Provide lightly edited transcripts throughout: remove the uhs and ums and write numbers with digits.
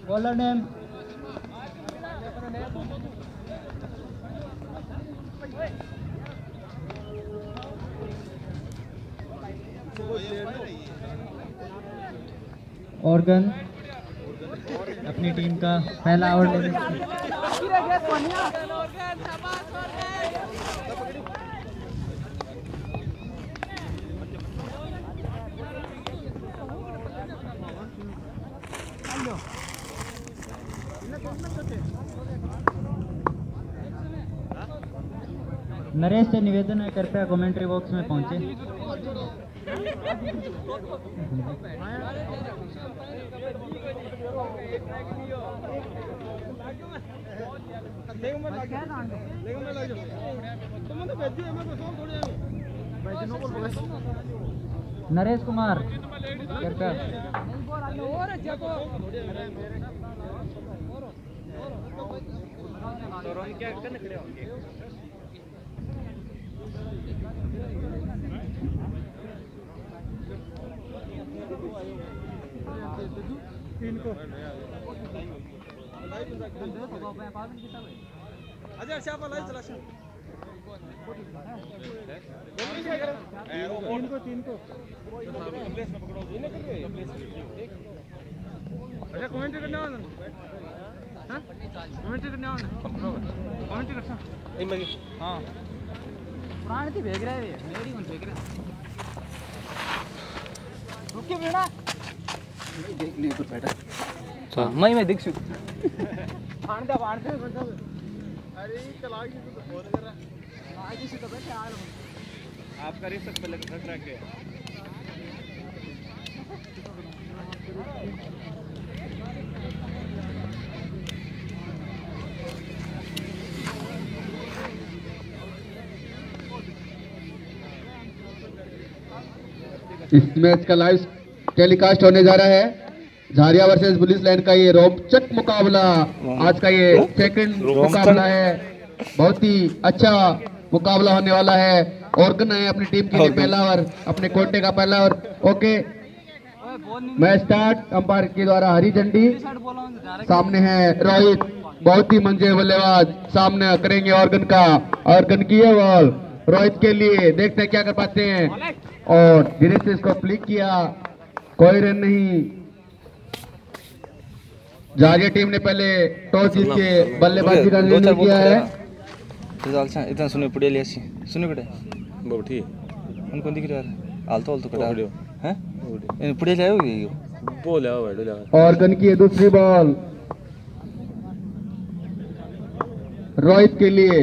Bowler name organ अपनी team का पहला ओवर लेने नरेश से निवेदन है, कृपया कमेंट्री बॉक्स में पहुंचे। नरेश कुमार कृपया मैं दिख आपका रिसक पे लग रहा है। इस मैच का लाइव टेलीकास्ट होने जा रहा है। झारिया वर्सेस पुलिस लाइन का ये रोमांचक मुकाबला, आज का ये सेकंड मुकाबला है। बहुत ही अच्छा मुकाबला होने वाला है। ऑर्गन है अपनी टीम के लिए पहला ओवर, अपने कोटे का पहला over. Okay, match start. Umpire के द्वारा हरी झंडी। सामने है रोहित, बहुत ही मंजे बल्लेबाज, सामने करेंगे ऑर्गन का। ऑर्गन की ये बॉल रोहित के लिए, देखते हैं क्या कर पाते हैं। और धीरे से इसको फ्लिक किया, कोई रन नहीं। झारिया टीम ने पहले टॉस जीत के बल्लेबाजी का निर्णय किया है। इतना सुने पड़े लिया सुने कटे बहुत ठीक उनको दिख रहा है आलतो कटा हैं इन पड़े ले आओ ये बोल आओ बैठो ले ऑर्गन की दूसरी बॉल रोहित के लिए,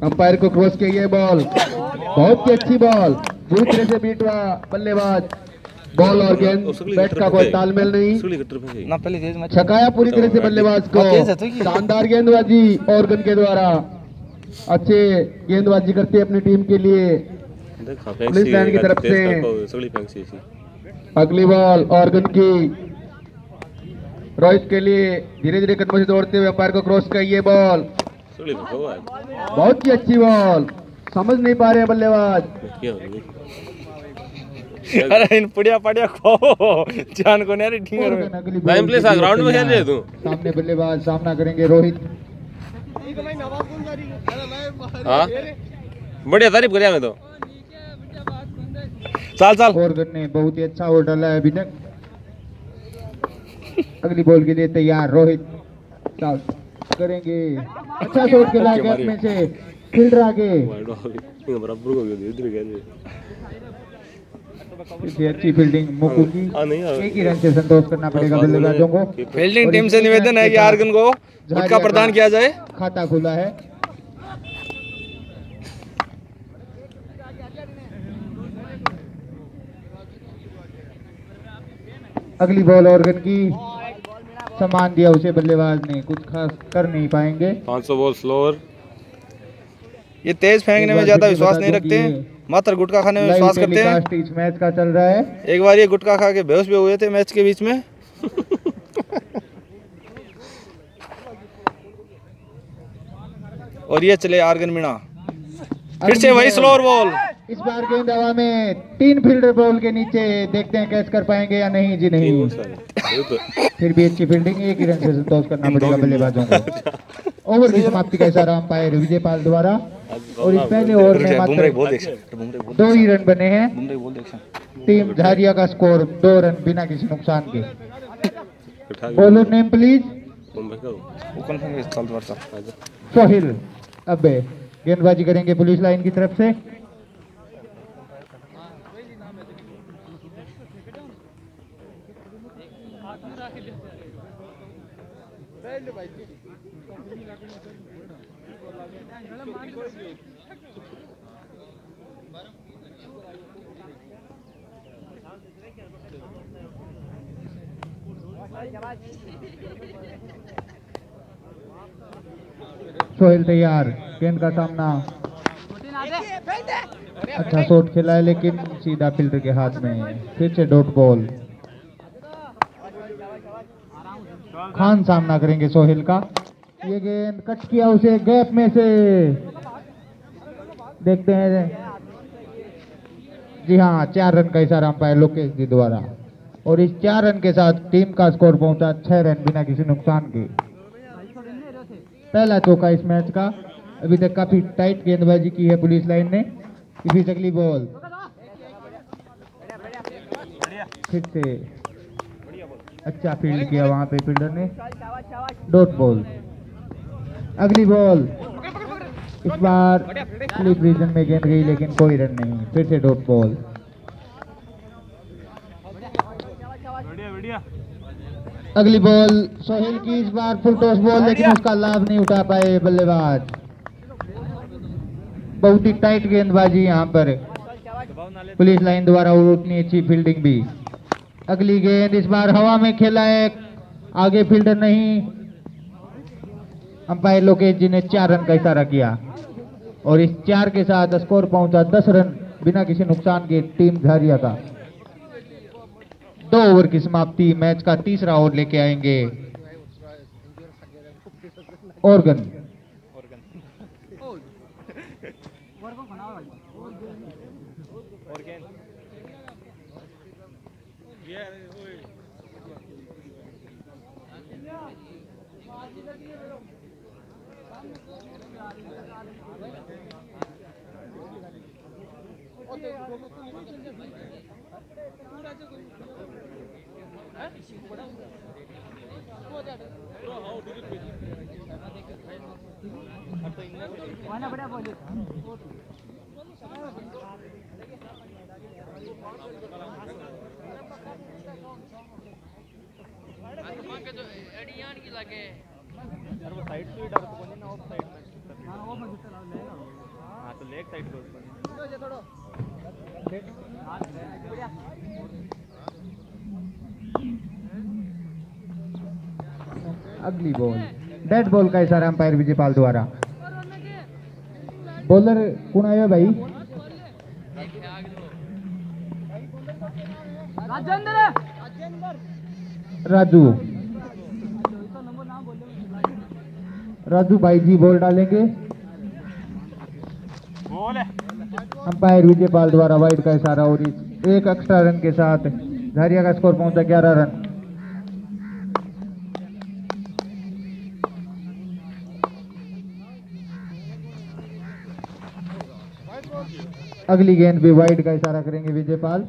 अंपायर को क्रॉस की ये बॉल, बहुत ही अच्छी बॉल, पूरी तरह से बीटवा बल्लेबाज। बॉल और गेंद बैट का कोई तालमेल नहीं, ना पहले तेज मैच छकाया पूरी तरह से बल्लेबाज को। शानदार गेंदबाजी ऑर्गन के द्वारा, अच्छे गेंदबाजी करते हैं अपनी टीम के लिए पुलिस लाइन की तरफ से। अगली बॉल ऑर्गन की, रोहित के लिए धीरे धीरे कदमों से दौड़ते हुए अंपायर को क्रॉस कर ये बॉल, बहुत ही अच्छी बॉल, समझ नहीं पा रहे बल्लेबाज। अरे इन पड़िया पड़िया खो जान को नहीं ठीक है टाइम प्लेस ग्राउंड में खेल रहे तू। सामने बल्लेबाज सामना करेंगे रोहित। हाँ बढ़िया तारीफ कर मैं तो चल चल ऑर्गन ने बहुत ही अच्छा ओवर डाला है अभी तक। अगली बॉल के लिए तैयार रोहित, करेंगे अच्छा शॉट खेला गैप में से, फील्डर आगे बराबर हो गया इधर गया अच्छी फील्डिंग मुकू की, एक ही रन से संतोष करना पड़ेगा बल्लेबाजों को। फील्डिंग टीम से निवेदन है कि ऑर्गन को गुटका प्रदान किया जाए। खाता खुला है। अगली बॉल ऑर्गन की, सामान दिया उसे बल्लेबाज ने, कुछ खास कर नहीं पाएंगे। 500 बॉल स्लोअर। ये तेज फेंकने में ज्यादा विश्वास नहीं रखते हैं, मात्र गुटखा खाने में विश्वास करते हैं। इस मैच का चल रहा है। एक बार ये गुटखा खा के बेहोश भी हुए थे मैच के बीच में। और ये चले ऑर्गन मीणा, फिर से वही स्लोअर बॉल। इस बार गेंद हवा में 3 फील्डर बॉल के नीचे, देखते हैं कैच कर पाएंगे या नहीं जी नहीं। फिर भी अच्छी फील्डिंग, एक ही रन से संतोष करना पड़ेगा बल्लेबाजों को। ओवर की समाप्ति का इशारा अंपायर विजयपाल द्वारा। और इस पहले ओवर में मात्र 2 ही रन बने हैं। टीम झारिया का स्कोर 2 रन बिना किसी नुकसान के। Bowler name please. सोहिल अब गेंदबाजी करेंगे पुलिस लाइन की तरफ से। सोहेल तैयार, गेंद का सामना, अच्छा शॉट खेला है लेकिन सीधा फील्डर के हाथ में। फिर से डॉट बॉल। खान सामना करेंगे सोहेल का। ये गेंद कट किया उसे गैप में से, देखते हैं जी हाँ 4 रन का इशारा अंपायर लोकेश जी द्वारा। और इस 4 रन के साथ टीम का स्कोर पहुंचा 6 रन बिना किसी नुकसान के। पहला चौका इस मैच का। अभी तक काफी टाइट गेंदबाजी की है पुलिस लाइन ने। इसी अगली बॉल, फिर से अच्छा फील्ड किया वहां पे फील्डर ने, डॉट बॉल। अगली बॉल, इस बार स्लिप रीजन में गेंद गई लेकिन कोई रन नहीं। फिर से डॉट बॉल। अगली बॉल सोहेल की, इस बार फुल टॉस बॉल लेकिन उसका लाभ नहीं उठा पाए बल्लेबाज। बहुत ही टाइट गेंदबाजी यहाँ पर पुलिस लाइन द्वारा और उतनी अच्छी फील्डिंग भी। अगली गेंद इस बार हवा में खेला है, आगे फील्डर नहीं। अंपायर लोकेश जी ने 4 रन का इशारा किया और इस 4 के साथ स्कोर पहुंचा 10 रन बिना किसी नुकसान के टीम झारिया का। 2 ओवर की समाप्ति। मैच का तीसरा ओवर लेके आएंगे ऑर्गन। अगली बॉल डेड बॉल का इशारा अंपायर विजयपाल द्वारा। बॉलर कौन आया भाई? राजू। राजू भाई जी बॉल डालेंगे। अंपायर विजयपाल द्वारा वाइड का इशारा और इस एक एक्स्ट्रा रन के साथ झारिया का स्कोर पहुंचा 11 रन। अगली गेंद भी वाइड का इशारा करेंगे विजयपाल।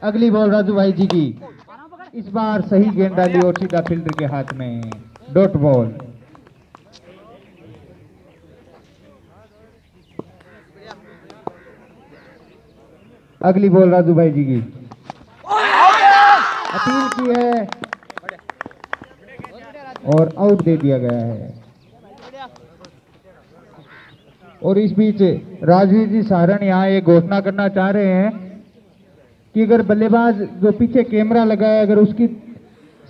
अगली बॉल राजू भाई जी की, इस बार सही गेंद डाली और सीधा फील्डर के हाथ में, डॉट बॉल। अगली बॉल राजू भाई जी की, अपील की है और आउट दे दिया गया है। और इस बीच राजवीर जी सारण यहाँ ये घोषणा करना चाह रहे हैं कि अगर बल्लेबाज जो पीछे कैमरा लगा है अगर उसकी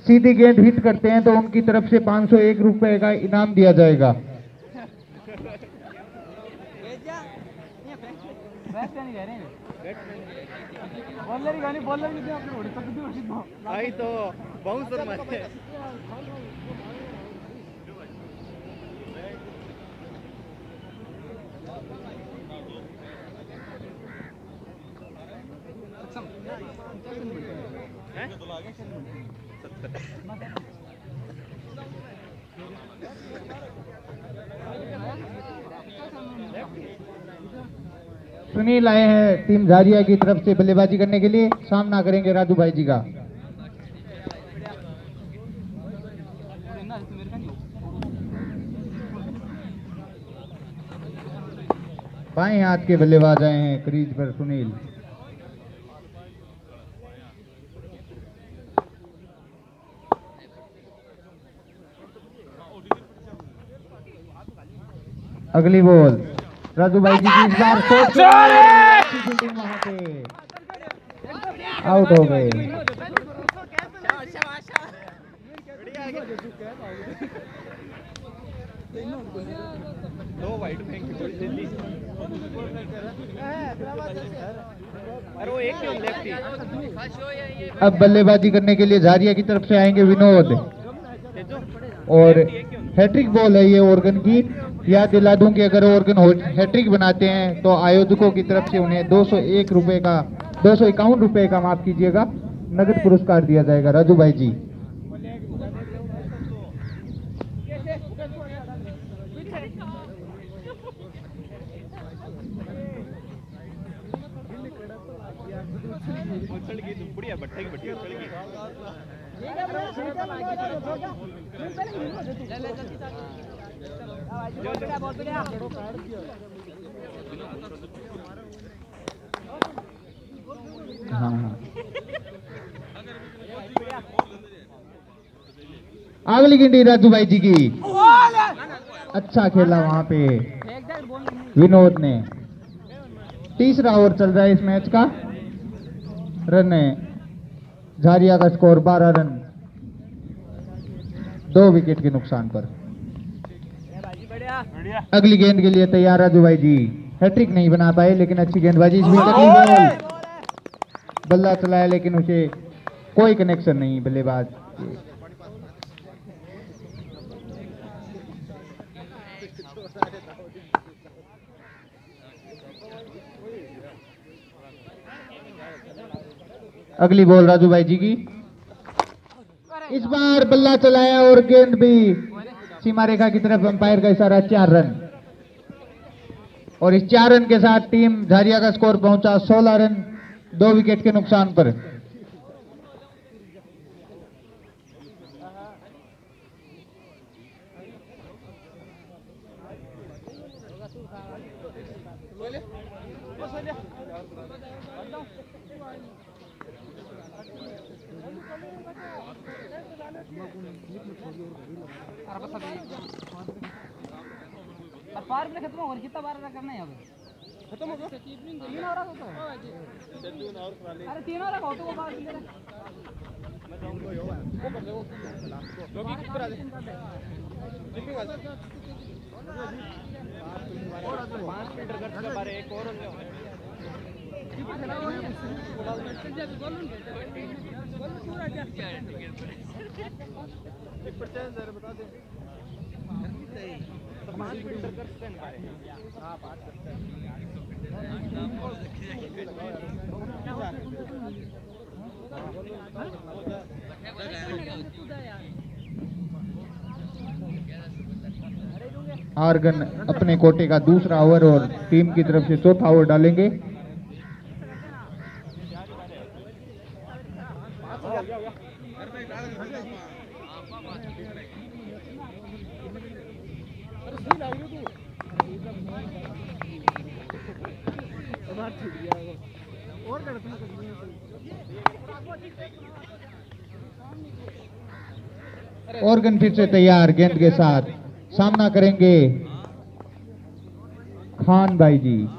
सीधी गेंद हिट करते हैं तो उनकी तरफ से 501 रुपए का इनाम दिया जाएगा। भाई तो बाउंसर मारे सुनील आए हैं टीम झारिया की तरफ से बल्लेबाजी करने के लिए, सामना करेंगे राजू भाई जी का। बाएं हाथ के बल्लेबाज आए हैं क्रीज पर सुनील। अगली बॉल राजू भाई जी की, इस बार फील्डिंग वहां पे आउट हो गए। दो वाइड अरे वो एक ही लेफ्ट ही। अब बल्लेबाजी करने के लिए झारिया की तरफ से आएंगे विनोद, और हैट्रिक बॉल है ये ऑर्गन की। याद दिला दूं कि अगर ऑर्गन हैट्रिक बनाते हैं तो आयोजकों की तरफ से उन्हें 251 रुपए का माफ कीजिएगा नगद पुरस्कार दिया जाएगा। राजू भाई जी हाँ, अगली गिनती राजू भाई जी की। अच्छा खेला वहां पे विनोद ने। तीसरा ओवर चल रहा है इस मैच का। रन है झारिया का स्कोर 12 रन 2 विकेट के नुकसान पर। अगली गेंद के लिए तैयार राजू भाई जी। हैट्रिक नहीं बना पाए लेकिन अच्छी गेंदबाजी। इसमें अगली बॉल, बल्ला चलाया लेकिन उसे कोई कनेक्शन नहीं बल्लेबाज। अगली बॉल राजू भाई जी की। इस बार बल्ला चलाया और गेंद भी सीमा रेखा की तरफ। अंपायर का इशारा 4 रन, और इस 4 रन के साथ टीम झारिया का स्कोर पहुंचा 16 रन 2 विकेट के नुकसान पर। पार में खत्म हो कितना बार करना है अब खत्म हो गया 3 और होता है। अरे 3 और हो तो वो बार मैं जाऊंगा यो वो कर दो लोगी किस पर आ जाए जिपिंग वाला और 5 मीटर कर के बारे एक और ले पूरा क्या 1% जरा बता दे। 5 मीटर कर स्टैंड हां 5 आर्गन अपने कोटे का दूसरा ओवर और टीम की तरफ से चौथा ओवर डालेंगे। ऑर्गन फिर से तैयार गेंद के साथ सामना करेंगे खान भाई जी।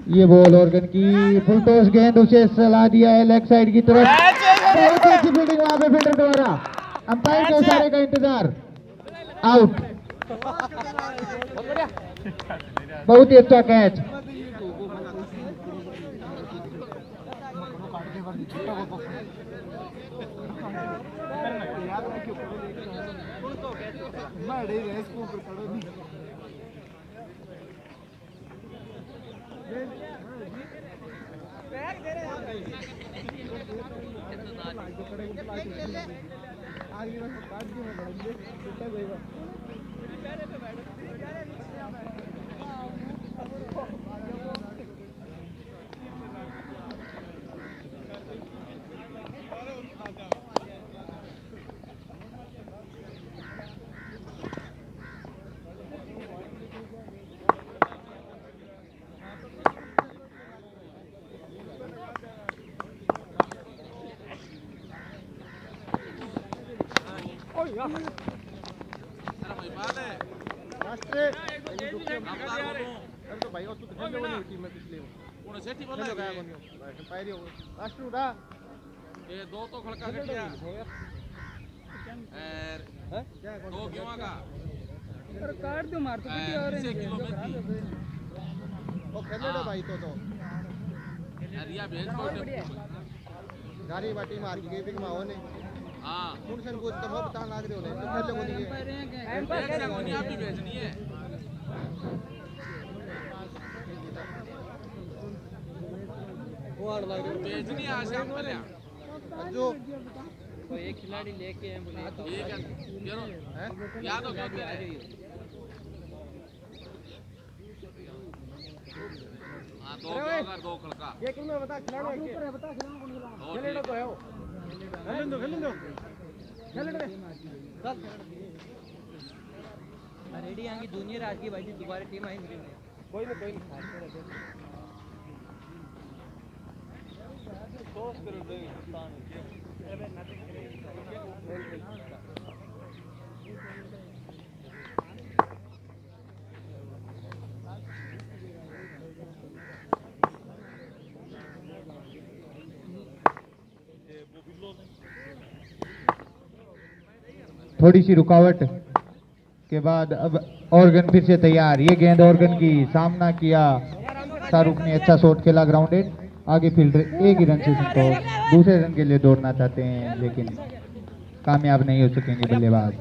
ये बॉल ऑर्गन की फुल टॉस गेंद उसे सलाह दिया है लेग साइड की तरफ। बहुत अच्छी फील्डिंग वहां पे फील्डर द्वारा। अंपायर के इशारे का इंतजार। आउट। बहुत ही अच्छा कैच। काट दो मार तो भाई तो गाड़ी बाटी मार के गई माओ ने हां कौन सन कुछ तो बता लाग रहे हो तो खेल को नहीं है आप भी भेजनी है वो आड़ लाग रहे भेजनी है शाम को ले जो कोई एक खिलाड़ी लेके हैं बोले ठीक है याद हो गया हां दो खड़का ये किन में बता खिलाड़ी है बता खिलाड़ी तो है वो खेलन दो खेलन दे चल रेडी आएंगे जूनियर आज की भाई दोबारा टीम आएंगे कोई नहीं सोच करो थोड़ी सी रुकावट के बाद अब ऑर्गन फिर से तैयार। ये गेंद ऑर्गन की सामना किया, शाहरुख ने अच्छा शॉट खेला, ग्राउंडेड। आगे फील्डर एक ही रन से संतोष, दूसरे रन के लिए दौड़ना चाहते हैं लेकिन कामयाब नहीं हो सकेंगे बल्लेबाज।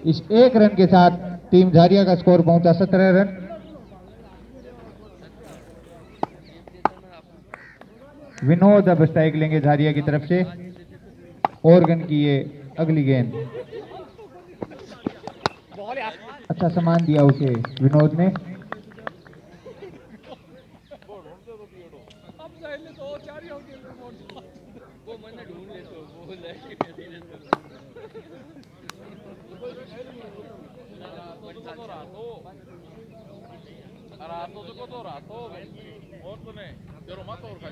इस एक रन के साथ टीम झारिया का स्कोर पहुंचा 17 रन। विनोद अब स्ट्राइक लेंगे झारिया की तरफ से। ऑर्गन की ये अगली गेंद, अच्छा सामान दिया उसे विनोद ने।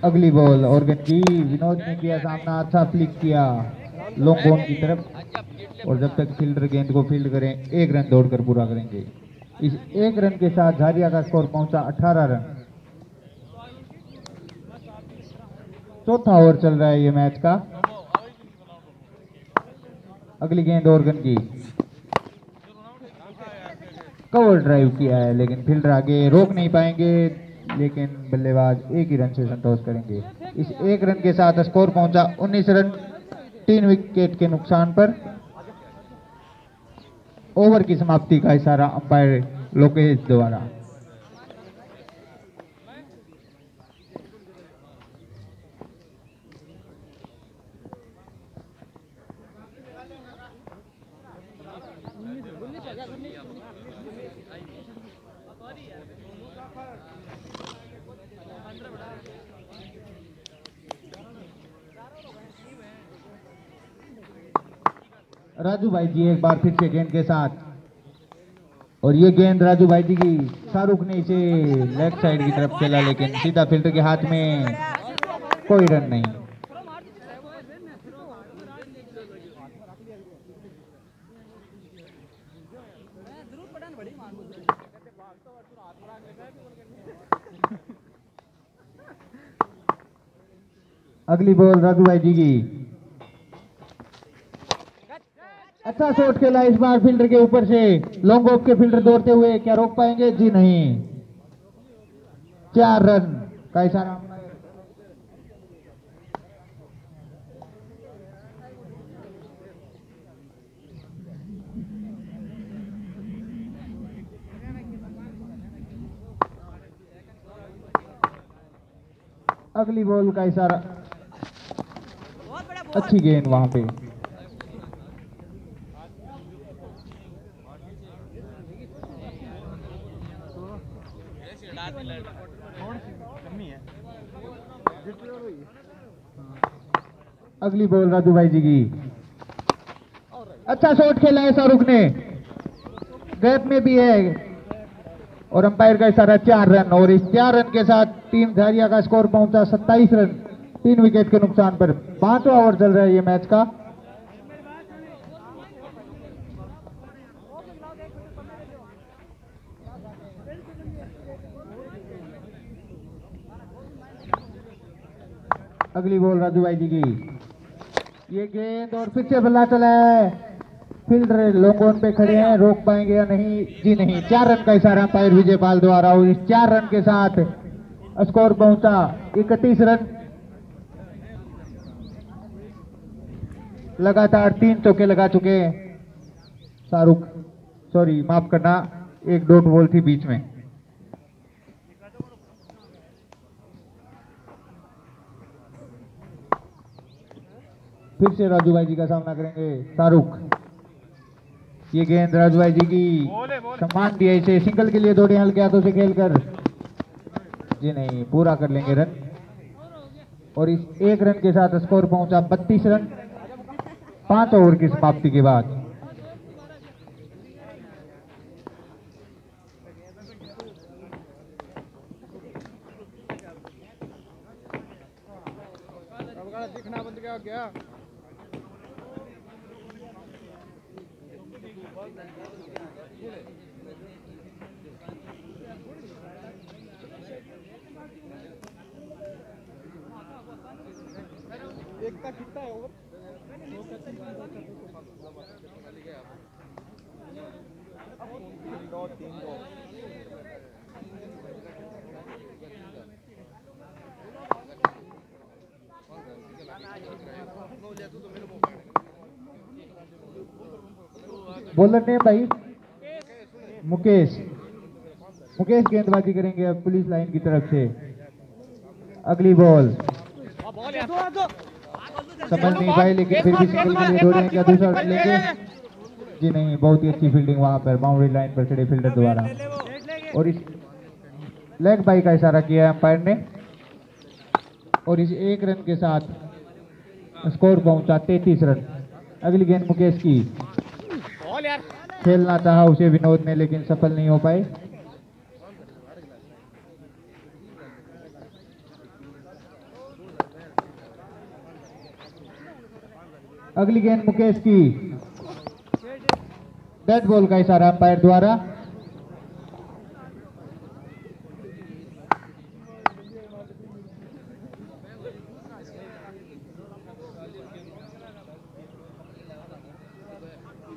अगली बॉल ऑर्गन की, विनोद ने किया सामना, अच्छा फ्लिक किया लॉन्ग ऑन की तरफ। और जब तक फील्डर गेंद को फील्ड करें एक रन दौड़कर पूरा करेंगे। इस एक रन के साथ झारिया का स्कोर पहुंचा 18 रन। चौथा ओवर चल रहा है ये मैच का। अगली गेंद ऑर्गन की, कवर ड्राइव किया है लेकिन फील्डर आगे रोक नहीं पाएंगे, लेकिन बल्लेबाज एक ही रन से संतोष करेंगे। इस एक रन के साथ स्कोर पहुंचा 19 रन 3 विकेट के नुकसान पर। ओवर की समाप्ति का इशारा अंपायर लोकेश द्वारा। राजू भाई जी एक बार फिर से गेंद के साथ, और ये गेंद राजू भाई जी की, शाहरुख ने इसे लेग साइड की तरफ खेला लेकिन सीधा फील्डर के हाथ में, कोई रन नहीं। अगली बॉल राजू भाई जी की, अच्छा शॉट खेला इस बार फील्डर के ऊपर से, लॉन्ग ऑफ के फील्डर दौड़ते हुए, क्या रोक पाएंगे? जी नहीं। 4 रन का इशारा। अगली बॉल का इशारा, अच्छी गेंद वहां पे। अगली बॉल राजू भाई जी की, अच्छा शॉट खेला है शाहरुख ने, गैप में भी है और अंपायर का इशारा 4 रन। और इस 4 रन के साथ टीम झारिया का स्कोर पहुंचा 27 रन 3 विकेट के नुकसान पर। 5वां ओवर चल रहा है ये मैच का। अगली बॉल राजू भाई जी की, ये गेंद और फिर से बल्ला चला है, फील्डर लॉन्ग ऑन पे खड़े हैं, रोक पाएंगे या नहीं? जी नहीं। 4 रन का इशारा अंपायर विजय पाल द्वारा और इस 4 रन के साथ स्कोर पहुंचा 31 रन। लगातार 3 चौके लगा चुके हैं शाहरुख, सॉरी माफ करना, एक डॉट बॉल थी बीच में। फिर से राजू भाई जी का सामना करेंगे शाहरुख। ये गेंद राजू भाई जी की, सम्मान दिया इसे, सिंगल के लिए दौड़े हल्के हाथों से खेलकर, जी नहीं, पूरा कर लेंगे रन। और इस 1 रन के साथ स्कोर पहुंचा 32 रन 5 ओवर की समाप्ति के बाद। दिखना बंद क्या? एक का कितना है ओवर? बॉलर ने भाई मुकेश गेंदबाजी करेंगे अब पुलिस लाइन की तरफ से। अगली बॉल समझ नहीं पाए, लेकिन फिर भी सिंगल के लिए दौड़े, क्या दूसरा रन लेंगे? जी नहीं, बहुत ही अच्छी फील्डिंग वहां पर बाउंड्री लाइन पर खड़े फील्डर द्वारा। और इस लेग बाई का इशारा किया है अंपायर ने और इस 1 रन के साथ स्कोर पहुंचा 33 रन। अगली गेंद मुकेश की, खेलना चाहा उसे विनोद ने लेकिन सफल नहीं हो पाए। अगली गेंद मुकेश की, डेड बॉल का इशारा अंपायर द्वारा।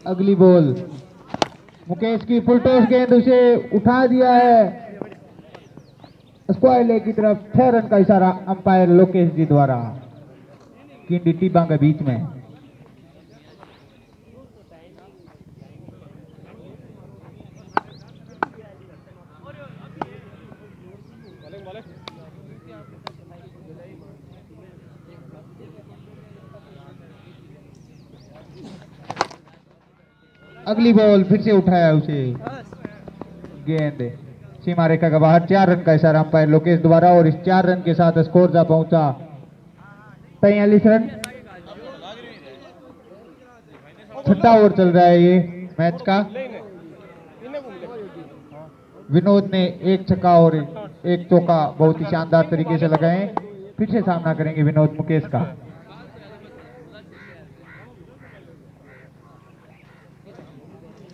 अगली बॉल मुकेश की, फुल टॉस गेंद, उसे उठा दिया है स्क्वायर लेग की तरफ। 6 रन का इशारा अंपायर लोकेश जी द्वारा किंडी टीबा के बीच में। अगली बॉल फिर से उठाया उसे, गेंद सीमा रेखा के बाहर। 4 रन का इशारा अंपायर लोकेश द्वारा और इस 4 रन के साथ स्कोर जा पहुंचा 43 रन। 6वां ओवर चल रहा है ये मैच का। विनोद ने 1 छक्का और 1 चौका बहुत ही शानदार तरीके से लगाए। फिर से सामना करेंगे विनोद मुकेश का।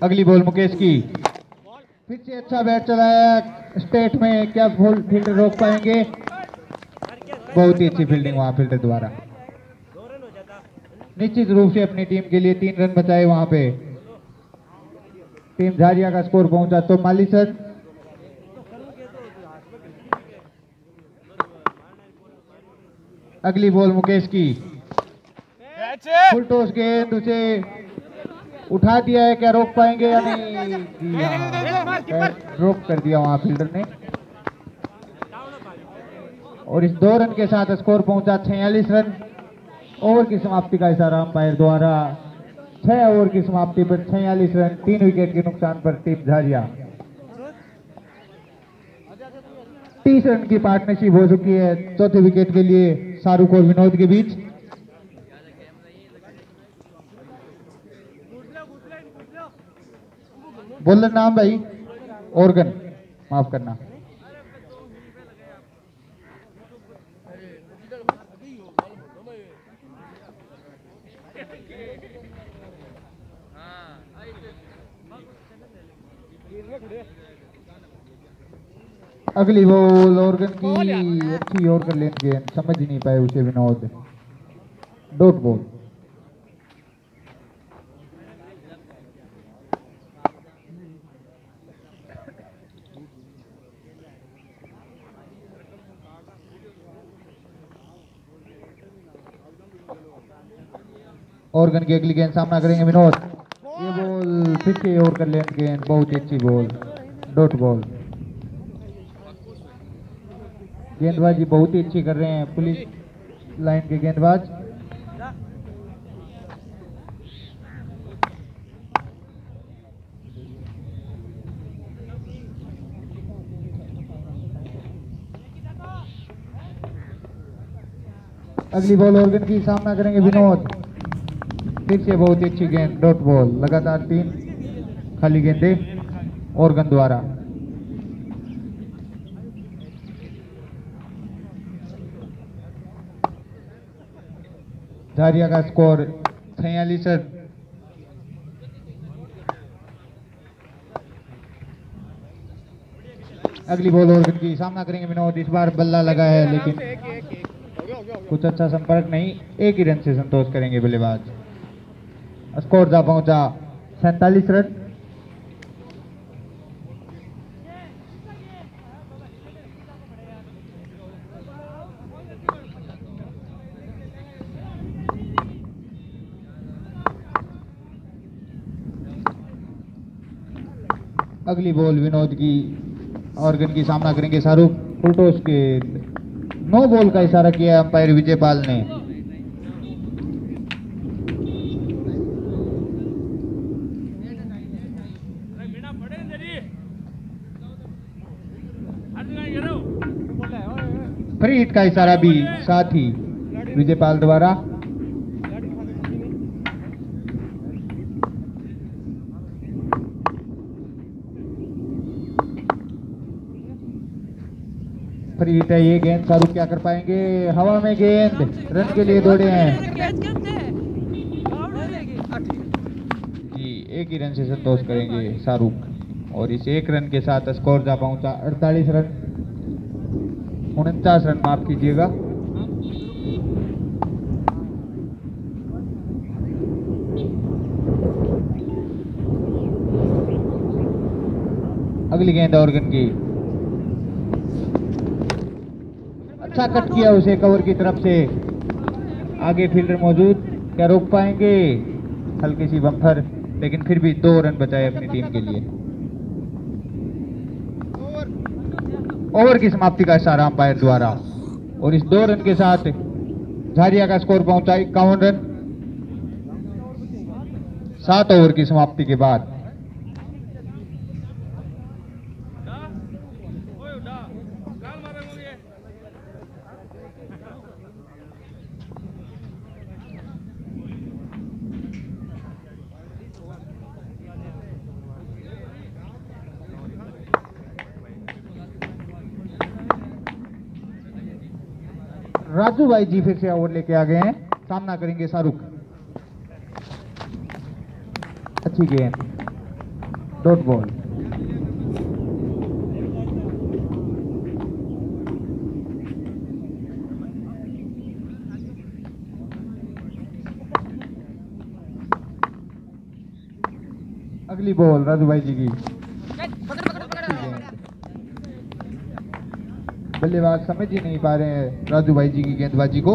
अगली बॉल मुकेश की, फिर से अच्छा बैट चलाया स्टेट में, क्या फील्डर रोक पाएंगे? बहुत ही अच्छी फील्डिंग वहां फील्डर द्वारा। निश्चित रूप से अपनी टीम के लिए 3 रन बचाए वहां पे। टीम झारिया का स्कोर पहुंचा 44 रन। अगली बॉल मुकेश की, फुल टॉस गेंद, उसे उठा दिया है, क्या रोक पाएंगे या नहीं? रोक कर दिया वहां फील्डर ने और इस 2 रन के साथ स्कोर पहुंचा 46 रन। ओवर की समाप्ति का इशारा अंपायर द्वारा। 6 ओवर की समाप्ति पर 46 रन, 3 विकेट के नुकसान पर टीम झारिया। 30 रन की पार्टनरशिप हो चुकी है चौथे विकेट के लिए शाहरुख और विनोद के बीच। बोलर नाम भाई ऑर्गन, माफ करना। अगली बॉल ऑर्गन की अच्छी यॉर्कर लेन गेंद, समझ ही नहीं पाए उसे विनोद। Dot ball. ऑर्गन की अगली गेंद सामना करेंगे विनोद। ये बॉल फिर से यॉर्कर लेन गेंद, बहुत ही अच्छी बॉल। Dot ball. गेंदबाजी बहुत ही अच्छी कर रहे हैं पुलिस लाइन के गेंदबाज। अगली बॉल ऑर्गन की सामना करेंगे विनोद। फिर से बहुत ही अच्छी गेंद, डॉट बॉल। लगातार 3 खाली गेंदें ऑर्गन द्वारा। झारिया का स्कोर 46 रन। अगली बॉल ऑर्गन की सामना करेंगे विनोद। इस बार बल्ला लगा है लेकिन कुछ अच्छा संपर्क नहीं, एक ही रन से संतोष करेंगे बल्लेबाज। स्कोर जा पहुंचा 47 रन। अगली बॉल विनोद की, ऑर्गन की सामना करेंगे शाहरुख। फुलटॉस के नो बॉल का इशारा किया अंपायर विजयपाल ने। फ्री हिट का इशारा भी साथ ही विजयपाल द्वारा। फ्री हिट है ये गेंद। शाहरुख क्या कर पाएंगे? हवा में गेंद, रन के लिए दौड़े हैं जी। एक ही रन से संतोष करेंगे शाहरुख और इस 1 रन के साथ स्कोर जा पहुंचा 48 रन, 49 रन माफ कीजिएगा। अगली गेंद ऑर्गन की, अच्छा कट किया उसे कवर की तरफ से। आगे फील्डर मौजूद, क्या रोक पाएंगे? हल्की सी बम्पर, लेकिन फिर भी 2 रन बचाए अपनी टीम के लिए। ओवर की समाप्ति का इशारा अंपायर द्वारा और इस 2 रन के साथ झारिया का स्कोर पहुंचा 51 रन 7 ओवर की समाप्ति के बाद। राजू भाई जी फिर से ओवर लेके आ गए हैं, सामना करेंगे शाहरुख। अच्छी गेंद, डॉट बॉल। अगली बॉल राजू भाई जी की। बल्लेबाज समझ ही नहीं पा रहे हैं राजू भाई जी की गेंदबाजी को।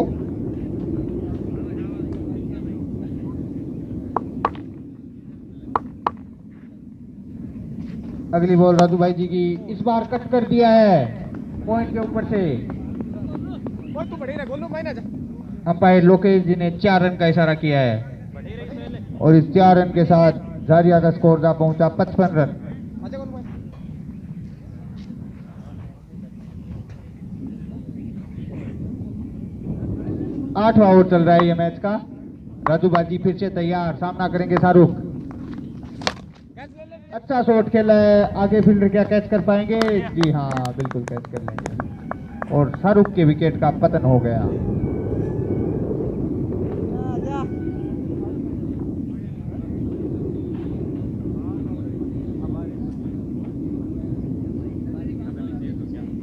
अगली बॉल राजू भाई जी की, इस बार कट कर दिया है पॉइंट के ऊपर से। अंपायर लोकेश जी ने 4 रन का इशारा किया है और इस 4 रन के साथ झारिया का स्कोर जा पहुंचा 55 रन। आठवां ओवर चल रहा है ये मैच का। राजू बाजी फिर से तैयार, सामना करेंगे शाहरुख। अच्छा शॉट खेला है, आगे फील्डर क्या कैच कर पाएंगे? जी हाँ, बिल्कुल कैच कर लेंगे और शाहरुख के विकेट का पतन हो गया।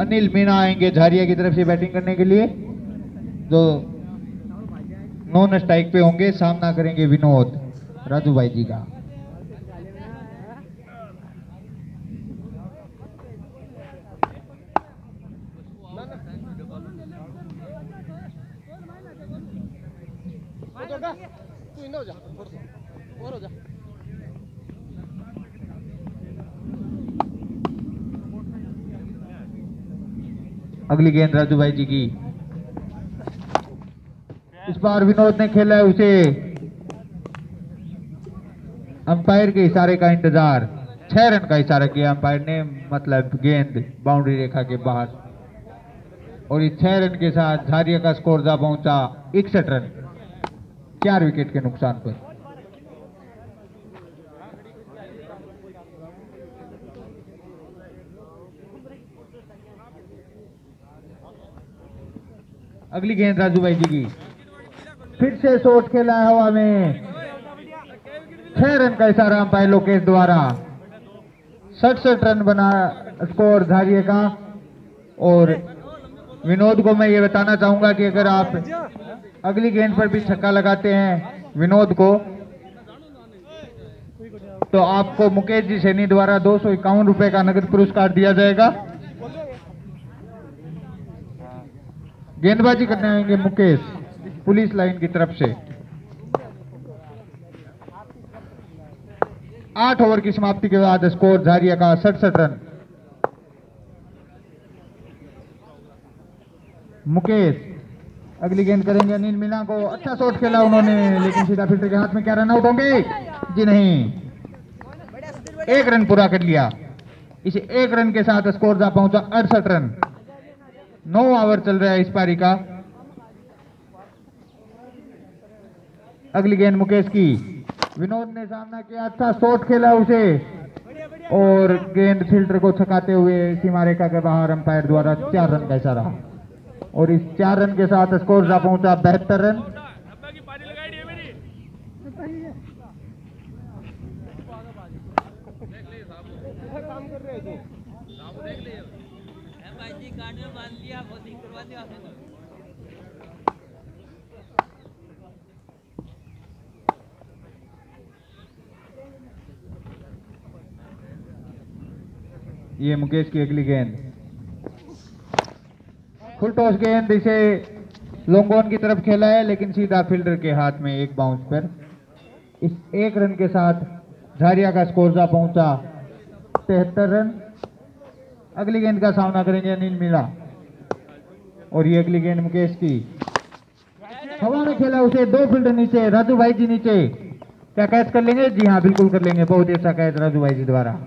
अनिल मीणा आएंगे झारिया की तरफ से बैटिंग करने के लिए, जो नॉन स्ट्राइक पे होंगे। सामना करेंगे विनोद राजू भाई जी का। अगली गेंद राजू भाई जी की। इस बार विनोद ने खेला है उसे अंपायर के इशारे का इंतजार। 6 रन का इशारा किया अंपायर ने, मतलब गेंद बाउंड्री रेखा के बाहर। और इस 6 रन के साथ झारिया का स्कोर जा पहुंचा 61 रन, 4 विकेट के नुकसान पर। अगली गेंद राजू भाई जी की। फिर से शॉट खेला है हवा में। 6 रन का इशारा अंपायर लोकेश द्वारा। 67 रन बना स्कोर झारिया का। और विनोद को मैं ये बताना चाहूंगा कि अगर आप अगली गेंद पर भी छक्का लगाते हैं विनोद को, तो आपको मुकेश जी सैनी द्वारा 251 रुपए का नगद पुरस्कार दिया जाएगा। गेंदबाजी करने आएंगे मुकेश पुलिस लाइन की तरफ से। 8 ओवर की समाप्ति के बाद स्कोर झारिया का 67 रन। मुकेश अगली गेंद करेंगे अनिल मीणा को। अच्छा शॉट खेला उन्होंने, लेकिन सीधा फील्डर के हाथ में। क्या रन आउट होंगे? जी नहीं, 1 रन पूरा कर लिया। इसे 1 रन के साथ स्कोर जा पहुंचा 68 रन। 9 ओवर चल रहा है इस पारी का। अगली गेंद मुकेश की। विनोद ने सामना किया, अच्छा शॉट खेला उसे और गेंद फील्डर को छकाते हुए सीमा रेखा के बाहर अंपायर द्वारा 4 रन का इशारा। और इस 4 रन के साथ स्कोर जा पहुंचा 72 रन। ये मुकेश की अगली गेंद। फुल टॉस गेंद, इसे लॉन्ग ऑन की तरफ खेला है, लेकिन सीधा फील्डर के हाथ में एक बाउंस पर। इस 1 रन के साथ झारिया का स्कोर जा पहुंचा 73 रन। अगली गेंद का सामना करेंगे अनिल मीणा। और ये अगली गेंद मुकेश की। हवा में खेला उसे, 2 फील्डर नीचे, राजू भाई जी नीचे। क्या कैच कर लेंगे? जी हाँ, बिल्कुल कर लेंगे। बहुत ही अच्छा कैच राजू भाई जी द्वारा।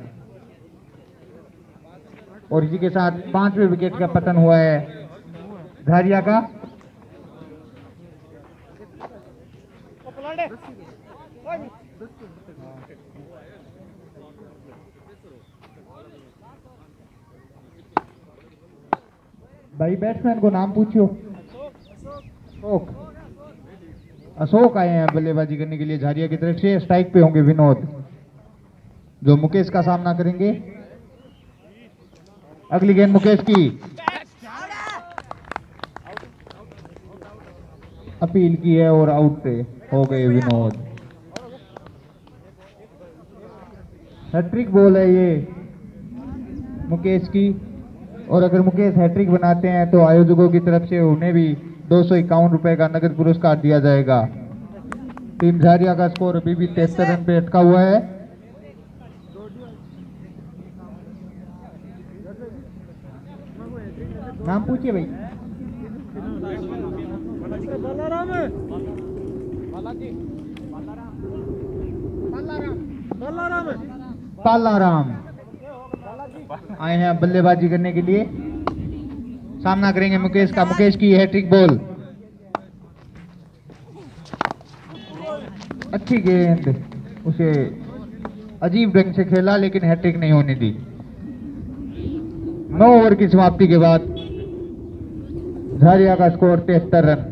और इसी के साथ 5वें विकेट का पतन हुआ है झारिया का। भाई बैट्समैन को नाम पूछियो। अशोक आए हैं बल्लेबाजी करने के लिए झारिया की तरफ से। स्ट्राइक पे होंगे विनोद, जो मुकेश का सामना करेंगे। अगली गेंद मुकेश की। अपील की है और आउट हो गए विनोद। हैट्रिक बॉल है ये मुकेश की। और अगर मुकेश हैट्रिक बनाते हैं तो आयोजकों की तरफ से उन्हें भी 251 रुपए का नगद पुरस्कार दिया जाएगा। टीम झारिया का स्कोर अभी भी 73 रन पे अटका हुआ है। नाम पूछिए भाई। पालाराम आए हैं बल्लेबाजी करने के लिए। सामना करेंगे मुकेश का। मुकेश की हैट्रिक बॉल, अच्छी गेंद, उसे अजीब ढंग से खेला लेकिन हैट्रिक नहीं होने दी। 9 ओवर की समाप्ति के बाद झारिया का स्कोर 73 रन।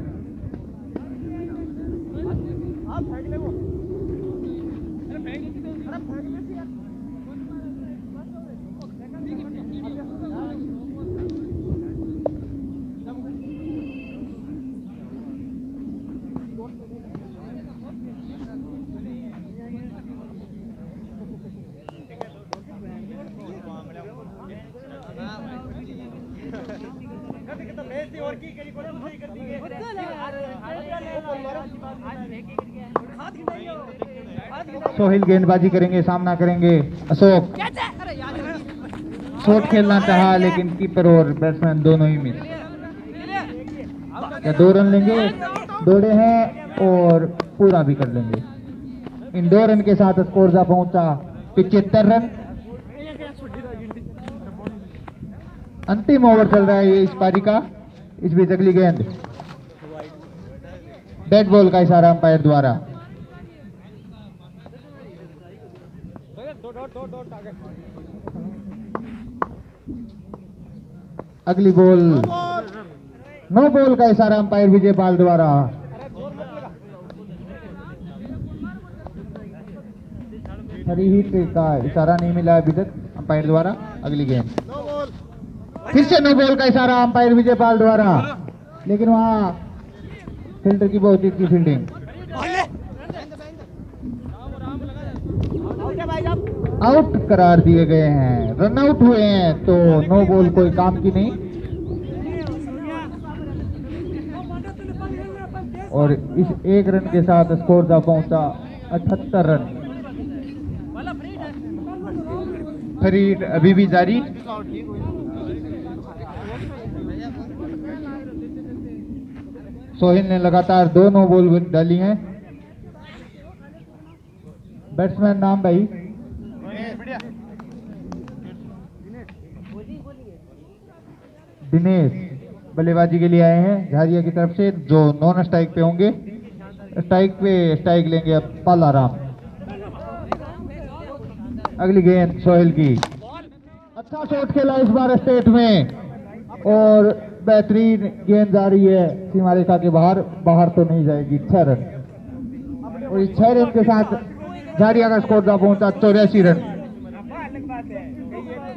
सोहिल गेंदबाजी करेंगे। सामना करेंगे अशोक। शॉट खेलना चाहा लेकिन कीपर और बैट्समैन दोनों ही मिस। क्या 2 रन लेंगे? दौड़े हैं और पूरा भी कर लेंगे। इन 2 रन के साथ स्कोर जा पहुंचा 75 रन। अंतिम ओवर चल रहा है ये इस पारी का। इस बीच अगली गेंद डेड बॉल का इशारा अंपायर द्वारा। अगली बॉल नो बॉल का इशारा अंपायर विजयपाल द्वारा। हरी हिट का इशारा नहीं मिला अभी तक अंपायर द्वारा। अगली गेंद फिर से नो बॉल का इशारा अंपायर विजयपाल द्वारा, लेकिन वहां फील्डर की बहुत अच्छी फील्डिंग। आउट करार दिए गए हैं, रन आउट हुए हैं, तो नो बॉल कोई काम की नहीं। और इस 1 रन के साथ स्कोर जा पहुंचा 78 रन। फरीद अभी भी जारी। सोहिल ने लगातार 2 नो बॉल डाली हैं। बैट्समैन नाम भाई दिनेश बल्लेबाजी के लिए आए हैं झारिया की तरफ से, जो नॉन स्ट्राइक पे होंगे। स्ट्राइक पे स्ट्राइक लेंगे अब पालाराम। अगली गेंद सोहेल की। अच्छा शॉट खेला इस बार स्टेट में और बेहतरीन गेंद जा रही है सीमा रेखा के बाहर। बाहर तो नहीं जाएगी। 6 रन और इस 6 रन के साथ झारिया का स्कोर जा पहुंचा 84 रन।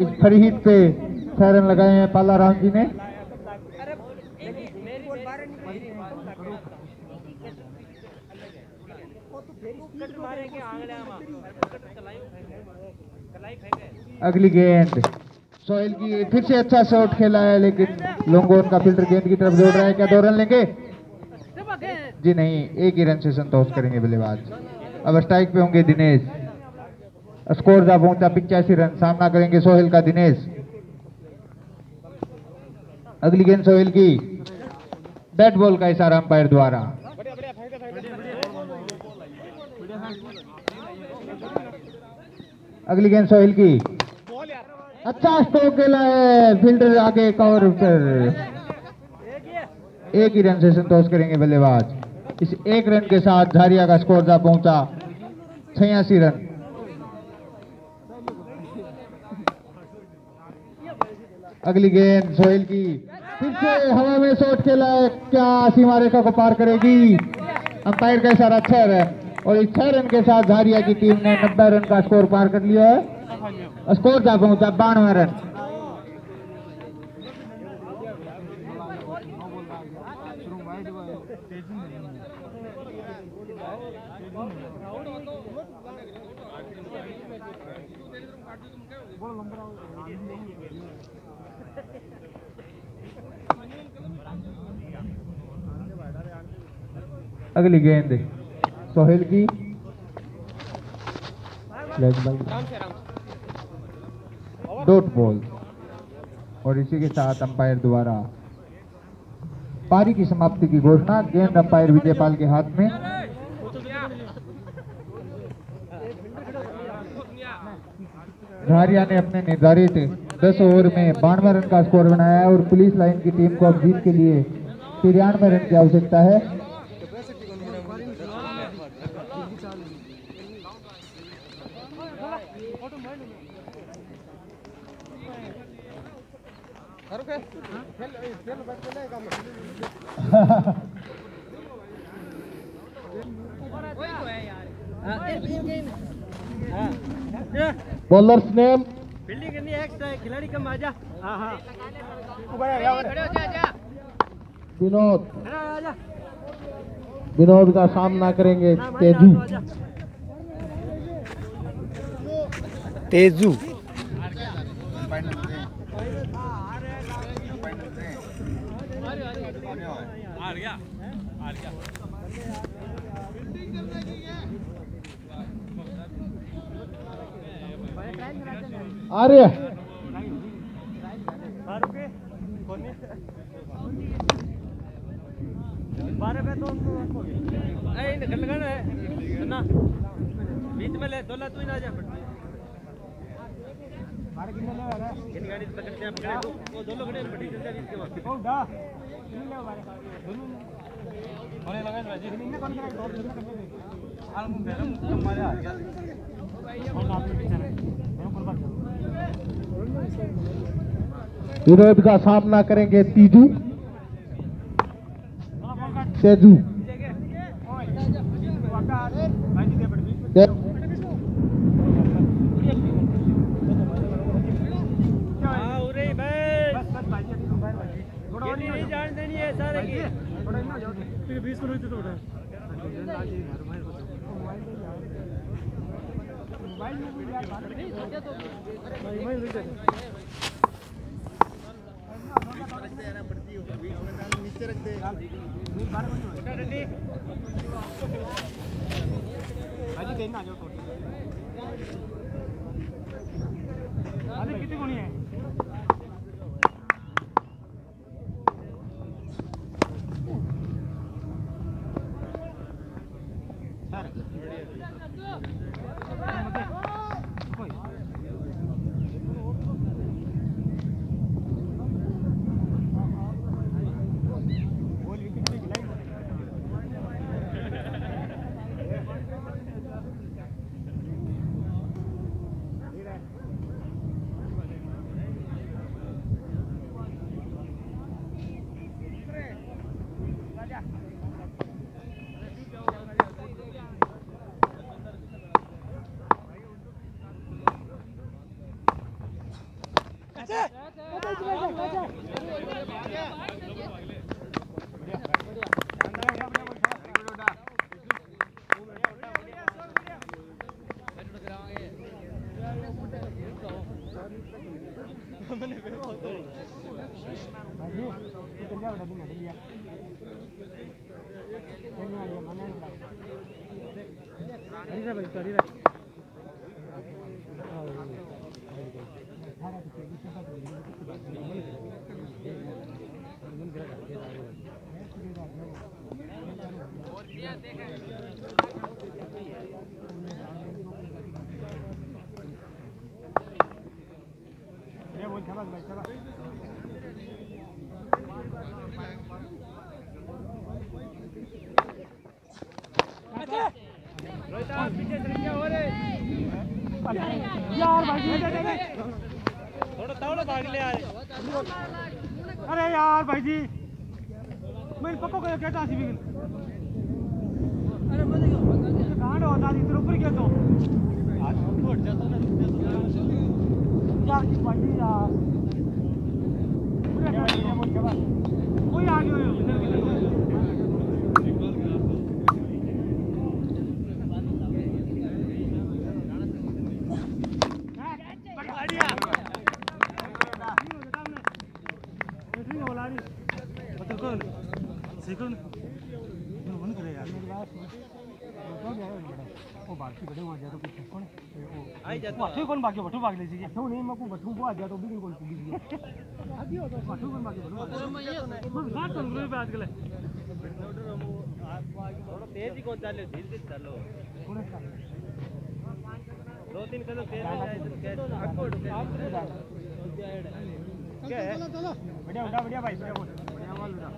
इस फ्री हिट पे 6 रन लगाए हैं पालाराम जी ने। अगली गेंद सोहेल की। फिर से अच्छा शॉट खेला है लेकिन लोंगोन का फील्डर गेंद की तरफ दौड़ रहा है। क्या 2 रन लेंगे? जी नहीं, 1 ही रन से संतोष करेंगे बल्लेबाज। अब स्ट्राइक पे होंगे दिनेश। स्कोर जा पहुंचा 85 रन। सामना करेंगे सोहेल का दिनेश। अगली गेंद सोहेल की। बैट बॉल का इशारा अंपायर द्वारा। अगली गेंद सोहेल की। अच्छा स्ट्रोक खेला है, फील्डर आगे कवर पर। 1 ही रन से संतोष करेंगे बल्लेबाज। इस 1 रन के साथ झारिया का स्कोर जा पहुंचा 86 रन। अगली गेंद सोहेल की। फिर से हवा में शॉट खेला है, क्या सीमा रेखा को पार करेगी? अंपायर का इशारा 6 रन और इस 6 रन के साथ झारिया की टीम ने 90 रन का स्कोर पार कर लिया है। स्कोर जा पहुंचा 92 रन। अगली गेंद सोहेल की। डॉट बॉल और इसी के साथ अंपायर द्वारा पारी की समाप्ति की घोषणा। गेंद अंपायर विजयपाल के हाथ में। झारिया ने अपने निर्धारित 10 ओवर में 92 रन का स्कोर बनाया है और पुलिस लाइन की टीम को अब जीत के लिए 93 रन की आवश्यकता है। बॉलर्स नेम फील्डिंग करनी है, एक्स्ट्रा है, खिलाड़ी कम आजा। हाँ हाँ विनोद, विनोद का सामना करेंगे तेजू। तेजू आर्य बीच में ले दोला तू ही ना जा। गाड़ी पकड़ते हैं, वो दोनों खड़े हैं, बड़ी जल्दी इसके बाद होने लगा राजी ने कौन करा दौड़ करने आलम गरम हमारे आ गया और आप पीछे रहे मैं ऊपर बात विरोध का सामना करेंगे तेजू। तेजू नहीं जान देनी है सारे की फिर 20 मिनट तो उठा कितनी कोनी है अरे यार भाई जी मैं पक्को को कहता सी बिगल अरे मजे गांड होता थी तेरे ऊपर क्या तो आज छोड़ जाता ना यार की भाई यार कोई आ गया सेकंड बंद करे यार ओ बाकी बड़े वहां जा तो कुछ कौन आई जा तो कौन बाकी बठू भाग ले जी तो नहीं मको बठू को आ जा तो भी कौन पूगी जी आदि हो तो बठू कौन बाकी बठू मैं ये बात सुन रहे पे आजकल थोड़ा तेज ही कौन चले धीरे चलो दो तीन कदम तेज जाए तो क्या है बढ़िया उड़ा बढ़िया भाई बढ़िया बोल बढ़िया माल उड़ा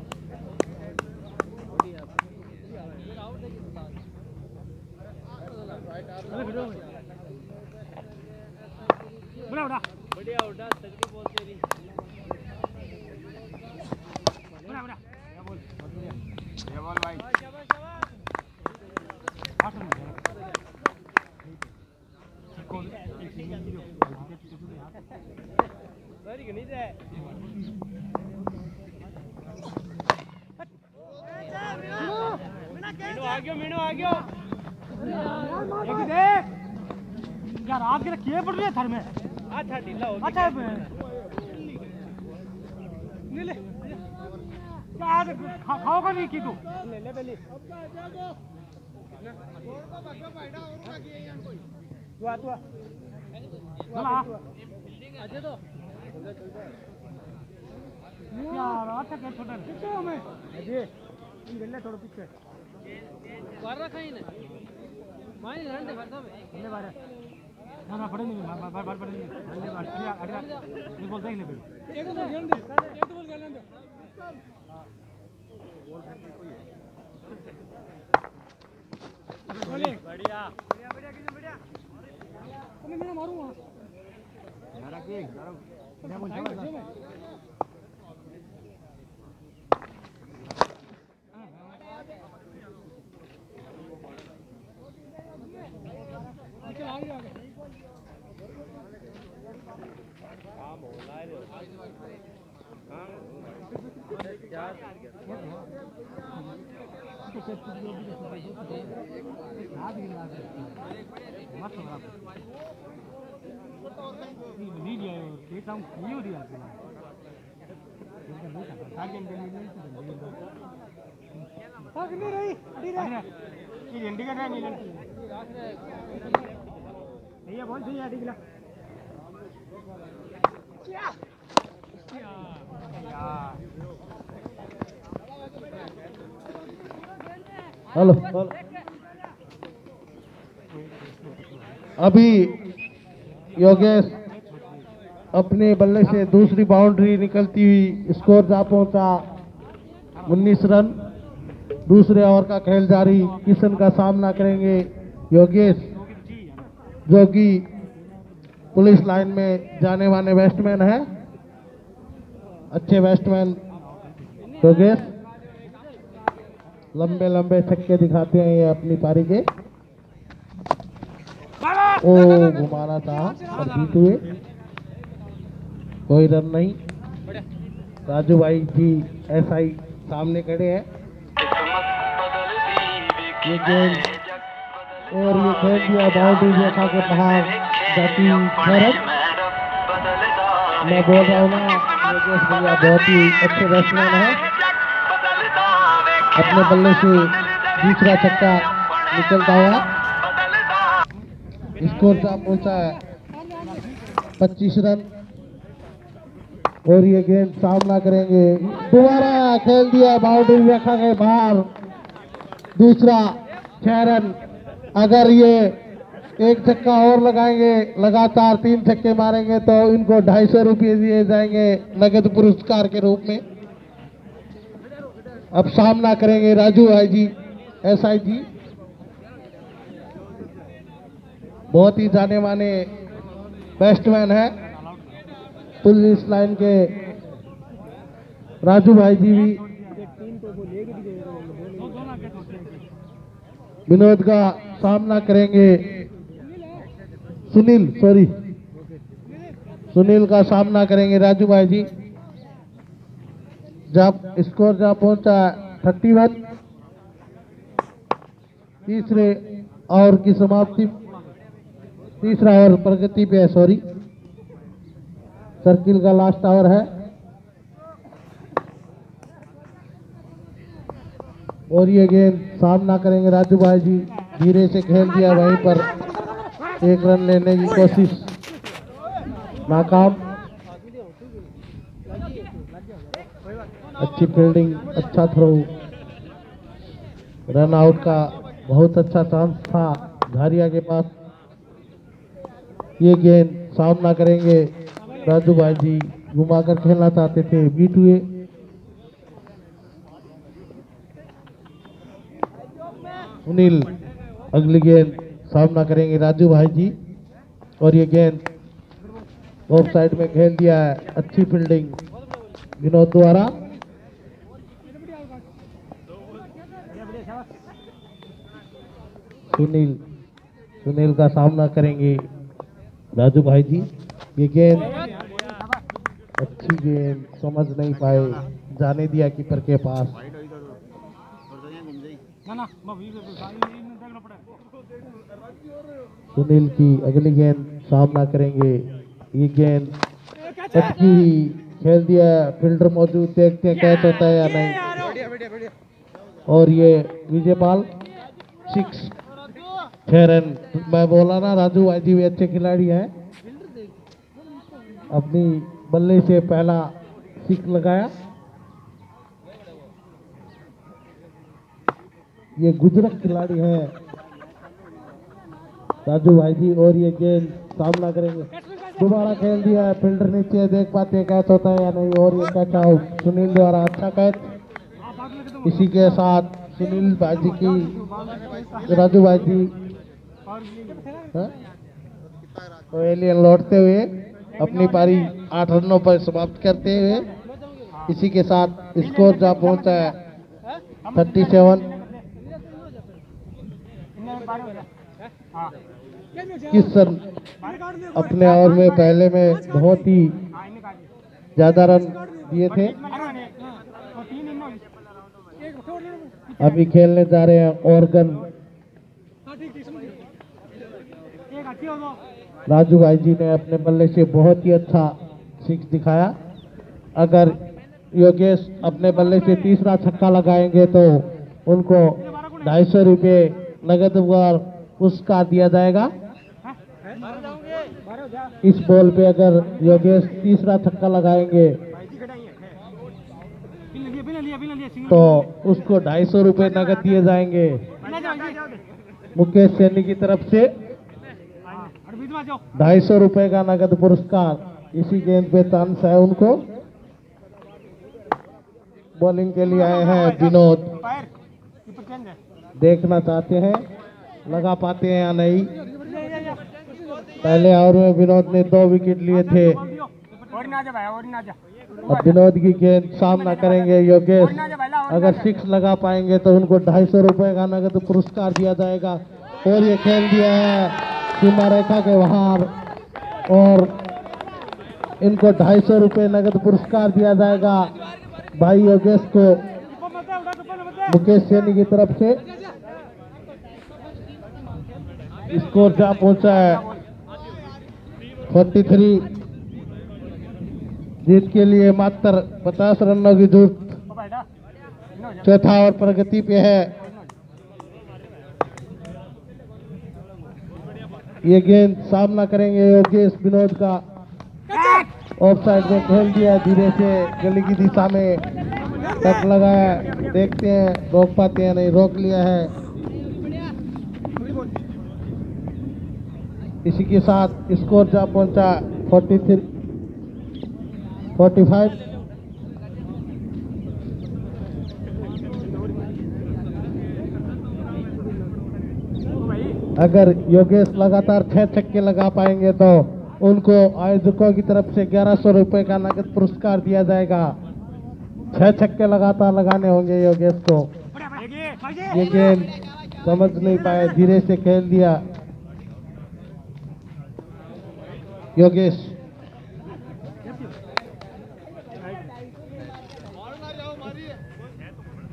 बड़ा उड़ा बढ़िया उड़ा तगड़ी बॉल तेरी बड़ा बड़ा क्या बोल ये बॉल भाई सॉरी कि नहीं जाए मीनू आ गयो एक देख यार आप के किए पड़ रही है थर में अच्छा ढीला हो अच्छा ले ले यार खाओ का नहीं की तू ले ले पहले तू आ चला अजय तो यार अच्छा कर छोटा पीछे हमें अजय इन गल्ले थोड़ा पीछे बाहर रखा ही ना माई रहने भरता में ले बाहर ना पड़े नहीं बाहर पड़े नहीं ले बाहर अगला ये बोल देख ले फिर एक तो बोल गया दे बढ़िया बढ़िया बढ़िया किसी बढ़िया तुम्हें मैं मारूंगा यार के मैं बोल रहा हूं हेलो अभी योगेश अपने बल्ले से दूसरी बाउंड्री निकलती हुई स्कोर जा पहुंचा 19 रन। दूसरे ओवर का खेल जारी। किशन का सामना करेंगे योगेश जो कि पुलिस लाइन में जाने वाले बैट्समैन है, अच्छे बैट्समैन योगेश। लंबे लंबे छक्के दिखाते हैं ये अपनी पारी के। ओ घुमाना था और जीत हुए, कोई रन नहीं। राजू भाई जी ऐसा ही सामने खड़े हैं। ये गेंद और ये खेल दिया बाउंड्री रेखा के बाहर जाती भारत। मैं बोल रहा हूँ ना योगेश भैया बहुत ही अच्छे बैट्समैन है। अपने बल्ले से दूसरा छक्का निकलता हुआ स्कोर जा पहुंचा है 25 रन। और ये गेंद सामना करेंगे, दोबारा खेल दिया बाउंड्री रेखा के बाहर, दूसरा 6 रन। अगर ये एक छक्का और लगाएंगे, लगातार 3 छक्के मारेंगे तो इनको 250 रुपये दिए जाएंगे नगद पुरस्कार के रूप में। अब सामना करेंगे राजू भाई जी एसआई जी, बहुत ही जाने माने बैट्समैन है पुलिस लाइन के। राजू भाई जी भी विनोद का सामना करेंगे। सुनील का सामना करेंगे राजू भाई जी। जब स्कोर जा पहुंचा 31। तीसरे ओवर की समाप्ति, तीसरा ओवर प्रगति पे है, सॉरी सर्किल का लास्ट ओवर है। और ये गेंद सामना करेंगे राजू भाई जी धीरे से खेल दिया, वहीं पर एक रन लेने की कोशिश नाकाम। अच्छी फील्डिंग, अच्छा थ्रो, रन आउट का बहुत अच्छा चांस था झारिया के पास। ये गेंद सामना करेंगे राजू भाई जी, घुमाकर खेलना चाहते थे B2A। सुनील अगली गेंद सामना करेंगे राजू भाई जी, और ये गेंद ऑफ साइड में खेल दिया है। अच्छी फील्डिंग विनोद द्वारा। सुनील का सामना करेंगे राजू भाई जी। ये गेंद अच्छी गेंद, समझ नहीं पाए, जाने दिया कीपर के पास। सुनील की अगली गेंद सामना करेंगे। ये गेंद अच्छी खेल दिया, फील्डर मौजूद, देखते हैं कैच होता है या नहीं। और ये विजयपाल 6 रन। मैं बोला ना राजू भाई जी भी अच्छे खिलाड़ी हैं। अपनी बल्ले से पहला 6 लगाया। ये गुजरात खिलाड़ी हैं राजू भाई जी, और ये गेंद सामना करेंगे। दोबारा खेल दिया है, फील्डर नीचे, देख पाते हैं कैच होता है या नहीं, और ये कैच आउट सुनील द्वारा। अच्छा कैच। इसी के साथ सुनील भाई जी की राजू भाई जी तो एलियन लौटते हुए अपनी पारी 8 रनों पर समाप्त करते हुए, इसी के साथ स्कोर जहाँ पहुंचा है 37। किस रन अपने ओवर में पहले में बहुत ही ज्यादा रन दिए थे। अभी खेलने जा रहे हैं ऑर्गन। राजू भाई जी ने अपने बल्ले से बहुत ही अच्छा 6 दिखाया। अगर योगेश अपने बल्ले से तीसरा छक्का लगाएंगे तो उनको 250 रुपये नगद पुरस्कार दिया जाएगा। इस बॉल पे अगर योगेश तीसरा छक्का लगाएंगे तो उसको 250 रुपये नगद दिए जाएंगे मुकेश सैनी की तरफ से। 250 रुपये का नगद पुरस्कार। इसी गेंद पे चांस है उनको। बॉलिंग के लिए आए हैं विनोद, देखना चाहते हैं लगा पाते हैं या नहीं। पहले ओवर में विनोद ने 2 विकेट लिए थे। अब विनोद की गेंद सामना करेंगे योगेश। अगर 6 लगा पाएंगे तो उनको 250 रुपये का नगद पुरस्कार दिया जाएगा। और ये खेल दिया है सीमा रेखा के बाहर, और इनको 250 रुपये नगद पुरस्कार दिया जाएगा भाई योगेश को मुकेश सैनी की तरफ से। स्कोर जहाँ पहुंचा है 43। जीत के लिए मात्र 50 रनों की जरूरत। चौथा ओवर प्रगति पे है। ये गेंद सामना करेंगे योगेश विनोद का। ऑफ साइड में खेल दिया, धीरे से गली की दिशा में टक लगाया। देखते हैं रोक पाते हैं नहीं, रोक लिया है। इसी के साथ स्कोर जहाँ पहुंचा 45। अगर योगेश लगातार 6 छक्के लगा पाएंगे तो उनको आयोजकों की तरफ से 1100 रुपये का नगद पुरस्कार दिया जाएगा। 6 छक्के लगातार लगाने होंगे योगेश को। ये गेंद समझ नहीं पाए, धीरे से खेल दिया योगेश।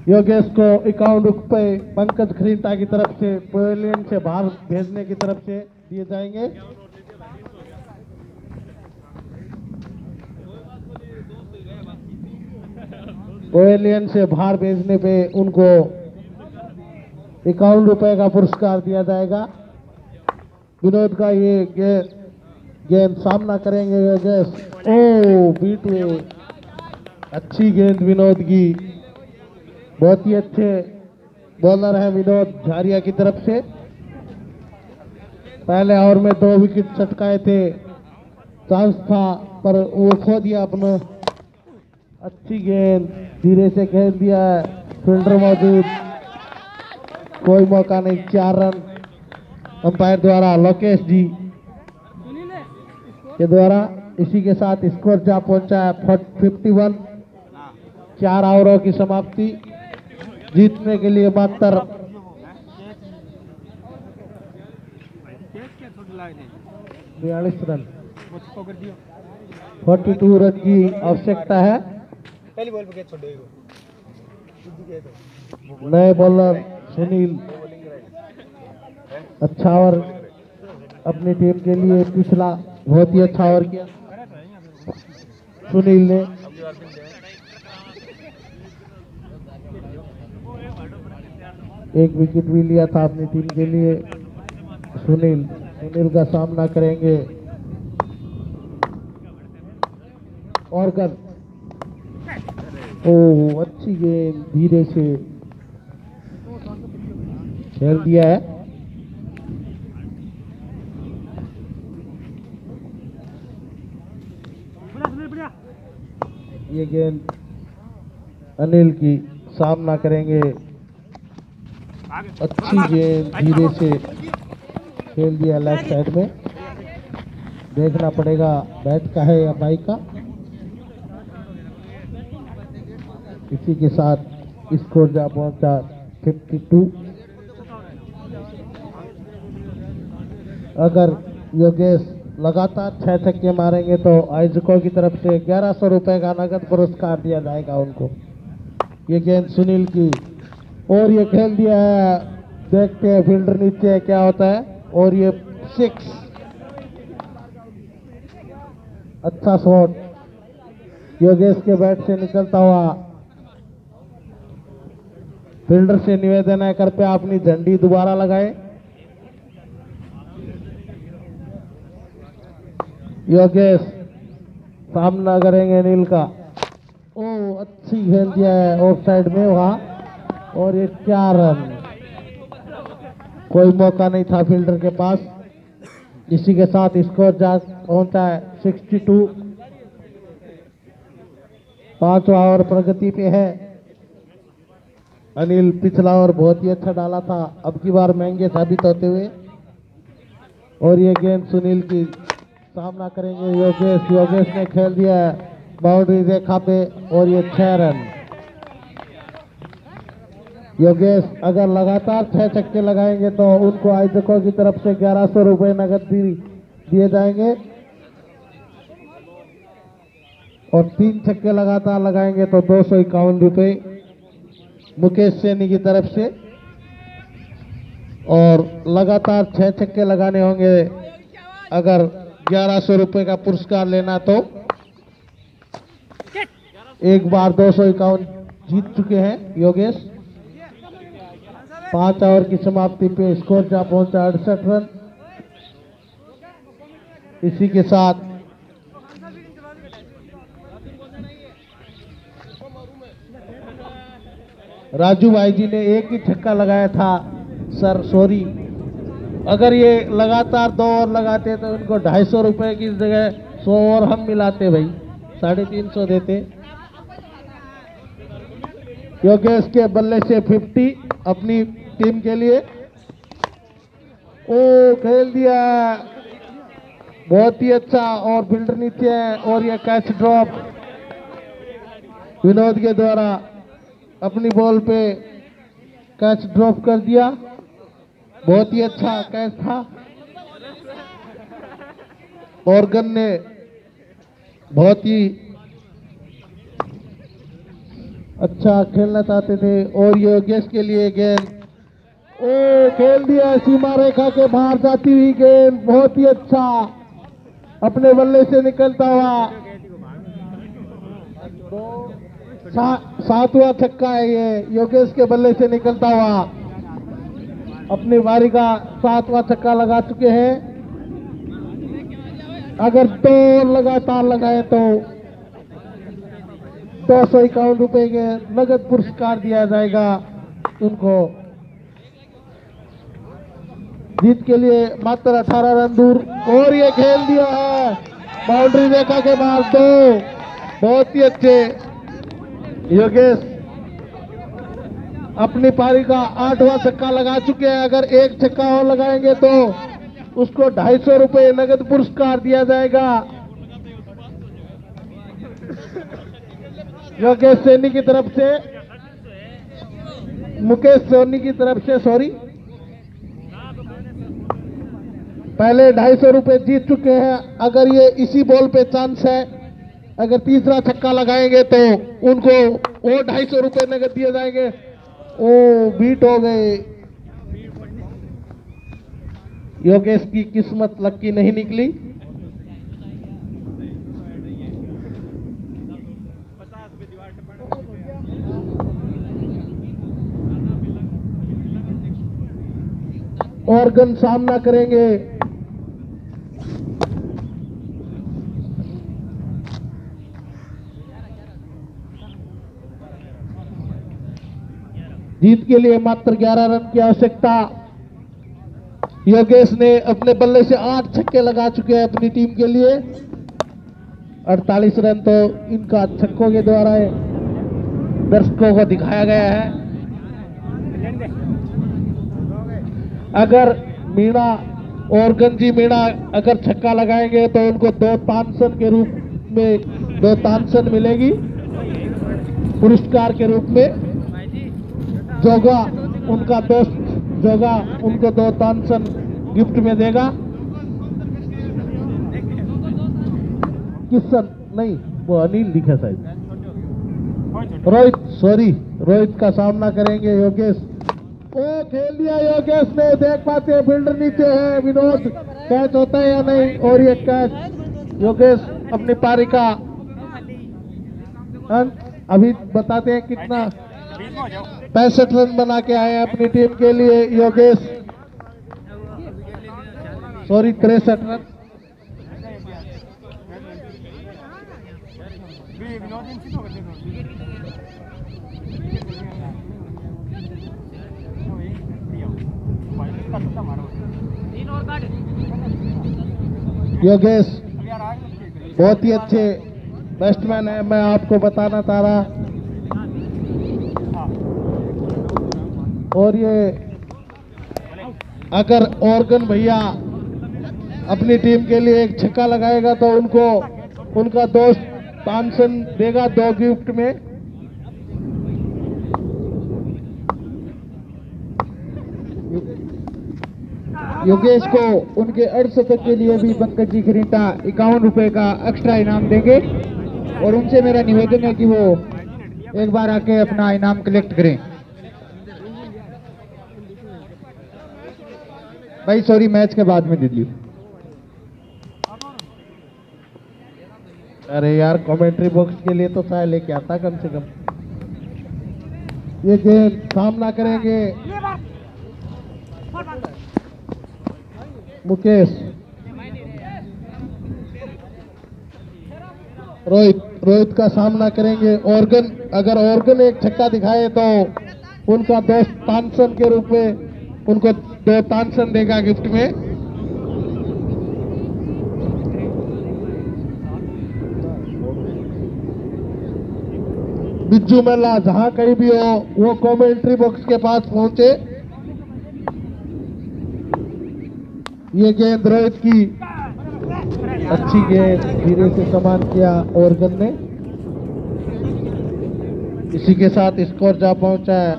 योगेश को 51 रुपये पंकज खरीदा की तरफ से पवेलियन से बाहर भेजने की तरफ से दिए जाएंगे। पवेलियन से बाहर भेजने पे उनको 51 रुपए का पुरस्कार दिया जाएगा। विनोद का ये गेंद सामना करेंगे योगेश। ओ बीट में अच्छी गेंद विनोद की, बहुत ही अच्छे बॉलर है विनोद झारिया की तरफ से। पहले ओवर में 2 विकेट चटकाए थे, चांस था पर वो खो दिया अपना। अच्छी गेंद धीरे से खेल दिया है, फील्डर मौजूद, कोई मौका नहीं। 4 रन अंपायर द्वारा लोकेश जी के द्वारा। इसी के साथ स्कोर जा पहुंचा है 51। 4 ओवरों की समाप्ति। जीतने के लिए मात्र 42 रन 42 रन की आवश्यकता है। नए बॉलर सुनील अच्छा ओवर अपनी टीम के लिए, पिछला बहुत ही अच्छा ओवर किया सुनील ने। एक विकेट भी लिया था अपनी टीम के लिए सुनील का सामना करेंगे और कर। ओ अच्छी गेंद धीरे से खेल दिया है। ये गेंद अनिल की सामना करेंगे। अच्छी गेंद धीरे से खेल दिया लेफ्ट साइड में। देखना पड़ेगा बैट का है या बाई का। इसी के साथ स्कोर जा पहुंचा 52। अगर योगेश लगातार 6 छक्के मारेंगे तो आयोजकों की तरफ से 1100 रुपए का नगद पुरस्कार दिया जाएगा उनको। ये गेंद सुनील की और ये खेल दिया है। देखते हैं फील्डर नीचे है क्या होता है। और ये 6 अच्छा शॉट योगेश के बैट से निकलता हुआ। फील्डर से निवेदन है कृपया अपनी झंडी दोबारा लगाए। योगेश सामना करेंगे नील का। ओ अच्छी खेल दिया है ऑफ साइड में वहां और ये 4 रन। कोई मौका नहीं था फील्डर के पास। इसी के साथ स्कोर जा पहुंचा है 62। 5वां ओवर प्रगति पे है। अनिल पिछला ओवर बहुत ही अच्छा डाला था, अब की बार महंगे साबित होते हुए। और ये गेंद सुनील की सामना करेंगे योगेश ने खेल दिया है बाउंड्री रेखा पे और ये 6 रन। योगेश अगर लगातार 6 छक्के लगाएंगे तो उनको आयोजकों की तरफ से 1100 रुपए नगद दिए जाएंगे और 3 छक्के लगातार लगाएंगे तो 251 रुपए मुकेश सैनी की तरफ से। और लगातार 6 छक्के लगाने होंगे अगर 1100 रुपए का पुरस्कार लेना तो। एक बार 251 जीत चुके हैं योगेश। 5 ओवर की समाप्ति पे स्कोर जा पहुंचा 68 रन। इसी के साथ राजू भाई जी ने एक ही छक्का लगाया था सर, सॉरी। अगर ये लगातार 2 ओवर लगाते तो इनको 250 रुपए की जगह 100 और हम मिलाते भाई, 350 देते। योगेश के बल्ले से 50 अपनी टीम के लिए। ओ खेल दिया बहुत ही अच्छा और फील्डर नीचे है और ये कैच ड्रॉप विनोद के द्वारा अपनी बॉल पे कैच ड्रॉप कर दिया। बहुत ही अच्छा कैच था। ऑर्गन ने बहुत ही अच्छा खेलना चाहते थे और योगेश के लिए गेंद ओ खेल दिया सीमा रेखा के बाहर जाती हुई गेंद। बहुत ही अच्छा अपने बल्ले से निकलता हुआ 7वां छक्का है ये योगेश के बल्ले से निकलता हुआ। अपनी बारी का 7वां छक्का लगा चुके हैं। अगर 2 लगातार लगाए तो 251 रुपए के नगद पुरस्कार दिया जाएगा उनको। जीत के लिए मात्र 18 रन दूर, और ये खेल दिया है बाउंड्री रेखा के बाहर 2। बहुत ही अच्छे योगेश अपनी पारी का 8वां छक्का लगा चुके हैं। अगर एक छक्का और लगाएंगे तो उसको 250 रुपए नगद पुरस्कार दिया जाएगा। योगेश सैनी की तरफ से, मुकेश सोनी की तरफ से, सॉरी, पहले 250 रुपए जीत चुके हैं। अगर ये इसी बॉल पे चांस है, अगर तीसरा छक्का लगाएंगे तो उनको और 250 रुपए नगद दिए जाएंगे। ओ बीट हो गए, योगेश की किस्मत लक्की नहीं निकली। ऑर्गन सामना करेंगे जीत के लिए मात्र 11 रन की आवश्यकता। योगेश ने अपने बल्ले से 8 छक्के लगा चुके हैं अपनी टीम के लिए। 48 रन तो इनका छक्कों के द्वारा दर्शकों को दिखाया गया है। अगर मीणा और गंजी मीणा अगर छक्का लगाएंगे तो उनको 2 तानसन के रूप में 2 तानसन मिलेगी पुरस्कार के रूप में। जोगा उनका दोस्त जोगा उनको 2 तानसन गिफ्ट में देगा। किशन नहीं, वो अनिल लिखा शायद, रोहित, सॉरी, रोहित का सामना करेंगे योगेश। ओ खेल दिया योगेश ने, देख पाते हैं फील्डर नीचे है। विनोद कैच होता है या नहीं, और ये कैच योगेश अपनी पारी का अभी बताते हैं कितना 65 रन बना के आए हैं अपनी टीम के लिए योगेश, सॉरी 63 रन। योगेश बहुत ही अच्छे बैट्समैन है, मैं आपको बताना चाह रहा। और ये अगर ऑर्गन भैया अपनी टीम के लिए एक छक्का लगाएगा तो उनको उनका दोस्त तानसन देगा 2 गिफ्ट में। योगेश को उनके अर्धशतक के लिए भी पंकज जी खरीटा 51 रुपए का एक्स्ट्रा इनाम देंगे, और उनसे मेरा निवेदन है कि वो एक बार आके अपना इनाम कलेक्ट करें। भाई सॉरी, मैच के बाद में दे दियो। अरे यार कमेंट्री बॉक्स के लिए तो चाय लेके आता कम से कम। ये गेम सामना करेंगे मुकेश, रोहित का सामना करेंगे ऑर्गन। अगर ऑर्गन एक छक्का दिखाए तो उनका दोस्त तानसन के रूप में उनको 2 तानसन देगा गिफ्ट में। बिज्जू मेला जहां कहीं भी हो वो कमेंट्री बॉक्स के पास पहुंचे। ये गेंद रोहित की अच्छी गेंद धीरे से समान किया ऑर्गन ने। इसी के साथ स्कोर जा पहुंचा है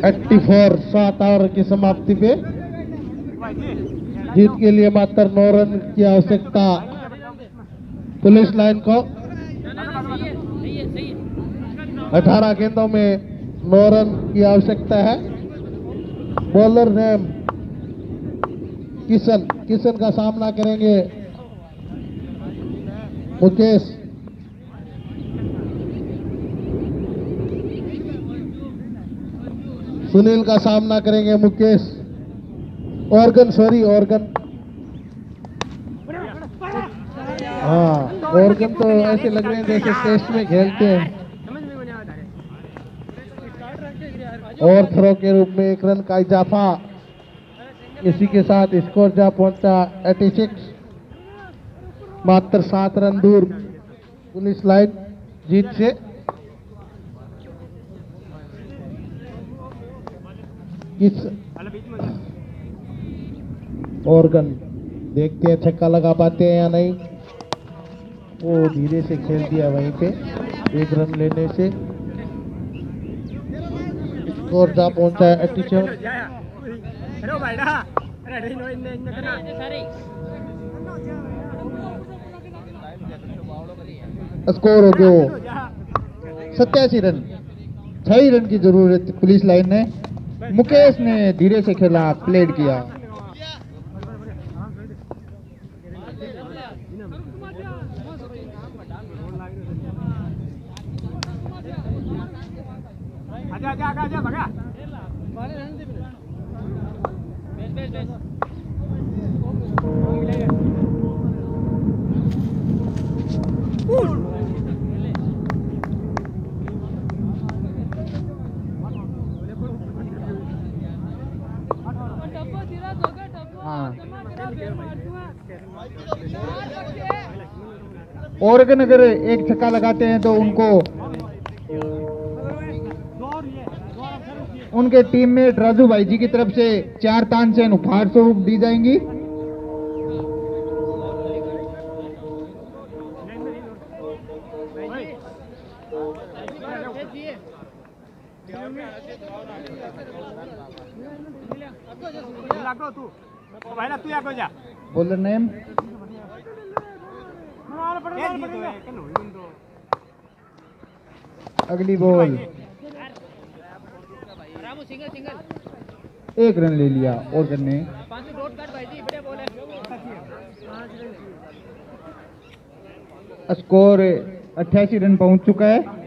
84, 7 ओवर की समाप्ति पे। जीत के लिए मात्र 9 रन की आवश्यकता पुलिस लाइन को। 18 गेंदों में 9 रन की आवश्यकता है। बॉलर नेम किशन का सामना करेंगे मुकेश। सुनील का सामना करेंगे मुकेश। ऑर्गन हाँ, ऑर्गन तो ऐसे लग रहे हैं जैसे टेस्ट में खेलते हैं। और थ्रो के रूप में 1 रन का इजाफा। इसी के साथ स्कोर जा पहुंचा 86, मात्र 7 रन दूर पुलिस लाइन जीत से। किस ऑर्गन देखते हैं छक्का लगा पाते हैं या नहीं। वो धीरे से खेल दिया वहीं पे 1 रन लेने से। स्कोर जा पहुंचा है 87। स्कोर हो गया 87 रन। 6 रन की जरूरत पुलिस लाइन ने। मुकेश ने धीरे से खेला, प्लेड किया। आजा भगा। ऑर्गन अगर एक छक्का लगाते हैं तो उनको उनके टीममेट राजू भाई जी की तरफ से 4 तानसेन उपहार स्वरूप दी जाएंगी। बोलर नेम अगली बॉल 1 रन ले लिया ऑर्गन ने। स्कोर 88 रन पहुंच चुका है।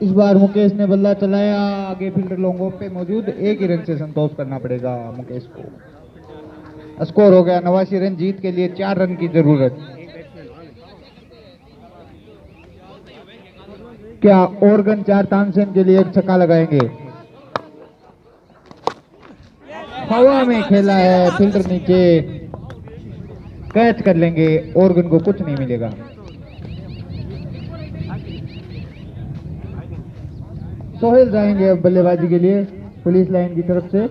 इस बार मुकेश ने बल्ला चलाया। आगे फील्डर लॉन्ग ऑफ पे मौजूद। 1 ही रन से संतोष करना पड़ेगा मुकेश को। स्कोर हो गया 89 रन। जीत के लिए 4 रन की जरूरत। क्या ऑर्गन 4 तानसेन के लिए 1 छक्का लगाएंगे? हवा में खेला है, फील्डर नीचे, कैच कर लेंगे। ऑर्गन को कुछ नहीं मिलेगा। सोहेल जाएंगे अब बल्लेबाजी के लिए पुलिस लाइन की तरफ से।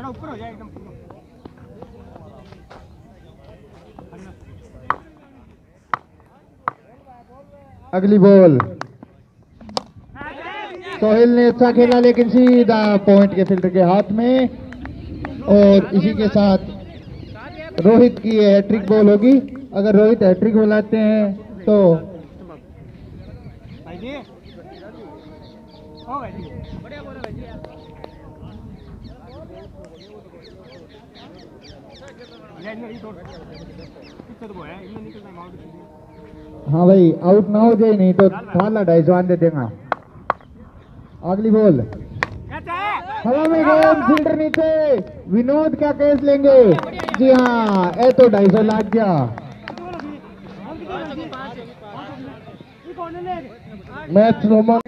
ऊपर हो जाए एकदम। अगली बॉल सोहेल ने अच्छा खेला लेकिन सीधा पॉइंट के फील्डर के हाथ में। और इसी के साथ रोहित की हैट्रिक बॉल होगी। अगर रोहित हैट्रिक बुलाते हैं तो हाँ भाई आउट ना हो जाए, नहीं तो थाला 250 दे देगा। अगली बॉल हवा में गेंद, फील्डर नीचे। विनोद क्या केस लेंगे? जी हाँ, ये तो 250 लाख गया। मैच रोमांच।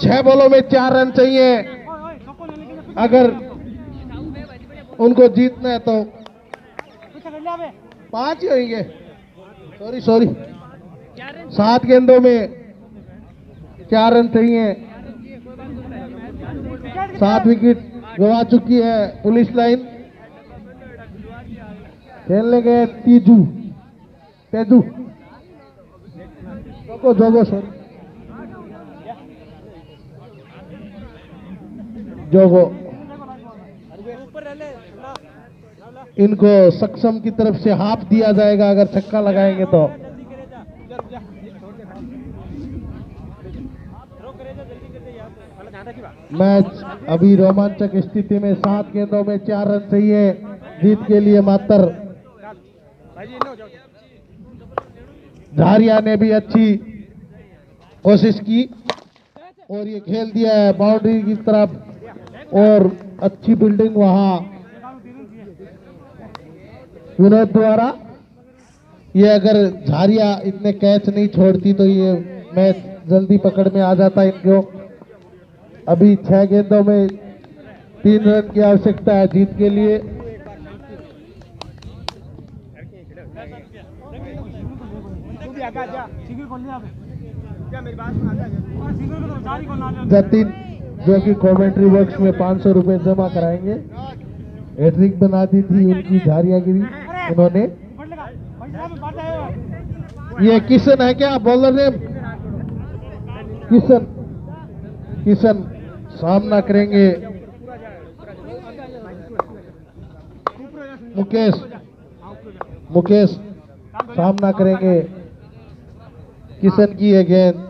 6 बॉलों में 4 रन चाहिए अगर उनको जीतना है तो 5 ही होंगे। सॉरी 7 गेंदों में 4 रन चाहिए। 7 विकेट गवा चुकी है पुलिस लाइन। खेलने गए तेजू जोगो इनको सक्षम की तरफ से हाफ दिया जाएगा अगर छक्का लगाएंगे तो। मैच अभी रोमांचक स्थिति में 7 गेंदों में 4 रन चाहिए जीत के लिए मात्र। झारिया ने भी अच्छी कोशिश की और ये खेल दिया है बाउंड्री की तरफ और अच्छी बिल्डिंग वहां विनोद द्वारा। ये अगर झारिया इतने कैच नहीं छोड़ती तो ये मैच जल्दी पकड़ में आ जाता इनको। अभी 6 गेंदों में 3 रन की आवश्यकता है जीत के लिए। जतिन जो कि कमेंट्री बॉक्स में 500 रुपए जमा कराएंगे। हैट्रिक बना दी थी उनकी झारिया की भी उन्होंने। ये किशन है क्या बॉलर ने? किशन सामना करेंगे मुकेश सामना करेंगे किशन की है गेंद।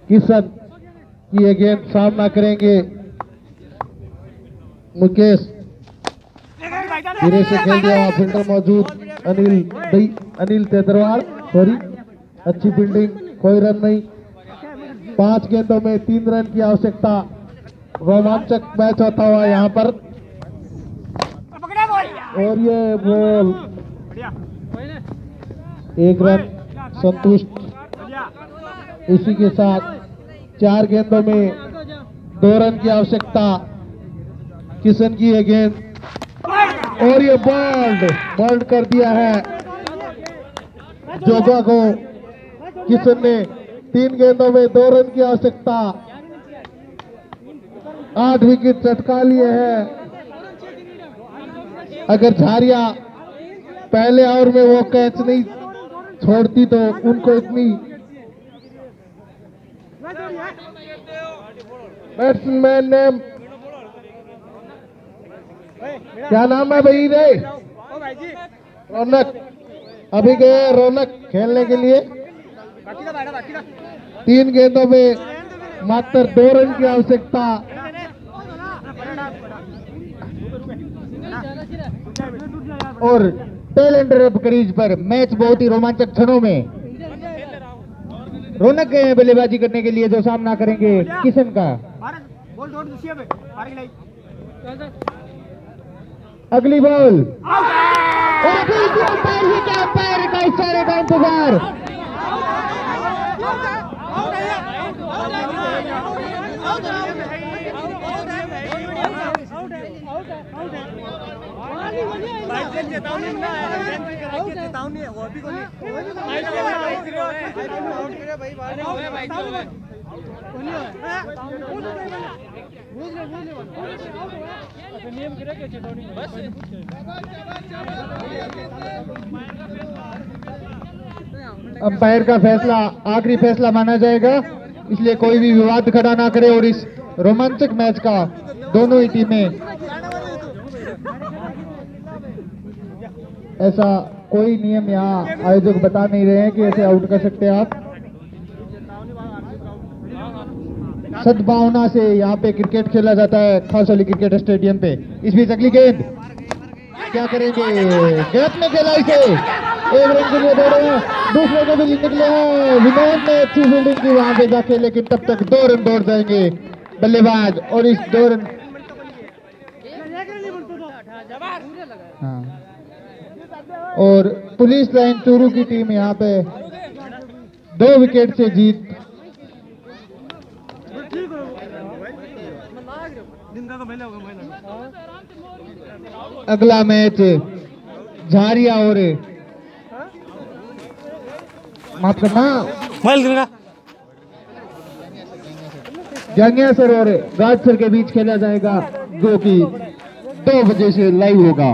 किशन की ये गेंद सामना करेंगे मुकेश। धीरे से खेल दिया फील्डर मौजूद अनिल तेदरवाल। सॉरी, अच्छी फील्डिंग, कोई रन नहीं। 5 गेंदों में 3 रन की आवश्यकता। रोमांचक मैच होता हुआ यहाँ पर और ये बॉल 1 रन संतुष्ट। इसी के साथ 4 गेंदों में 2 रन की आवश्यकता। किशन की ये गेंद और ये बॉल्ड कर दिया है जोगा को। किशन ने 3 गेंदों में 2 रन की आवश्यकता। 8 विकेट चटका लिए हैं। अगर झारिया पहले ओवर में वो कैच नहीं छोड़ती तो उनको इतनी। बैट्समैन नेम क्या नाम है भाई रे? रौनक। अभी गए रौनक खेलने के लिए। 3 गेंदों में मात्र 2 रन की आवश्यकता। और टेलेंट क्रीज पर मैच बहुत ही रोमांचक क्षणों में। रौनक गए हैं बल्लेबाजी करने के लिए जो सामना करेंगे किशन का। अगली बॉल और अंपायर का इशारे का इंतजार। अंपायर का फैसला आखिरी फैसला माना जाएगा, इसलिए कोई भी विवाद खड़ा ना करे। और इस रोमांचक मैच का दोनों ही टीमें ऐसा कोई नियम यहाँ आयोजक बता नहीं रहे हैं कि ऐसे आउट कर सकते हैं आप। सद्भावना से यहाँ पे क्रिकेट खेला जाता है खास वाली क्रिकेट स्टेडियम पे। इस बीच अगली गेंद क्या करेंगे? गलत में खेला इसे। 1 रन के लिए दौड़ रहे हैं, दूसरे को भी निकले हैं। विनोद ने अच्छी फील्डिंग की वहां पे जाके, लेकिन तब तक 2 रन दौड़ जाएंगे बल्लेबाज। और इस 2 रन और पुलिस लाइन चूरू की टीम यहाँ पे 2 विकेट से जीत। अगला मैच झारिया और माफ करना जंगियासर और गाजसर के बीच खेला जाएगा, जो कि 2 बजे से लाइव होगा।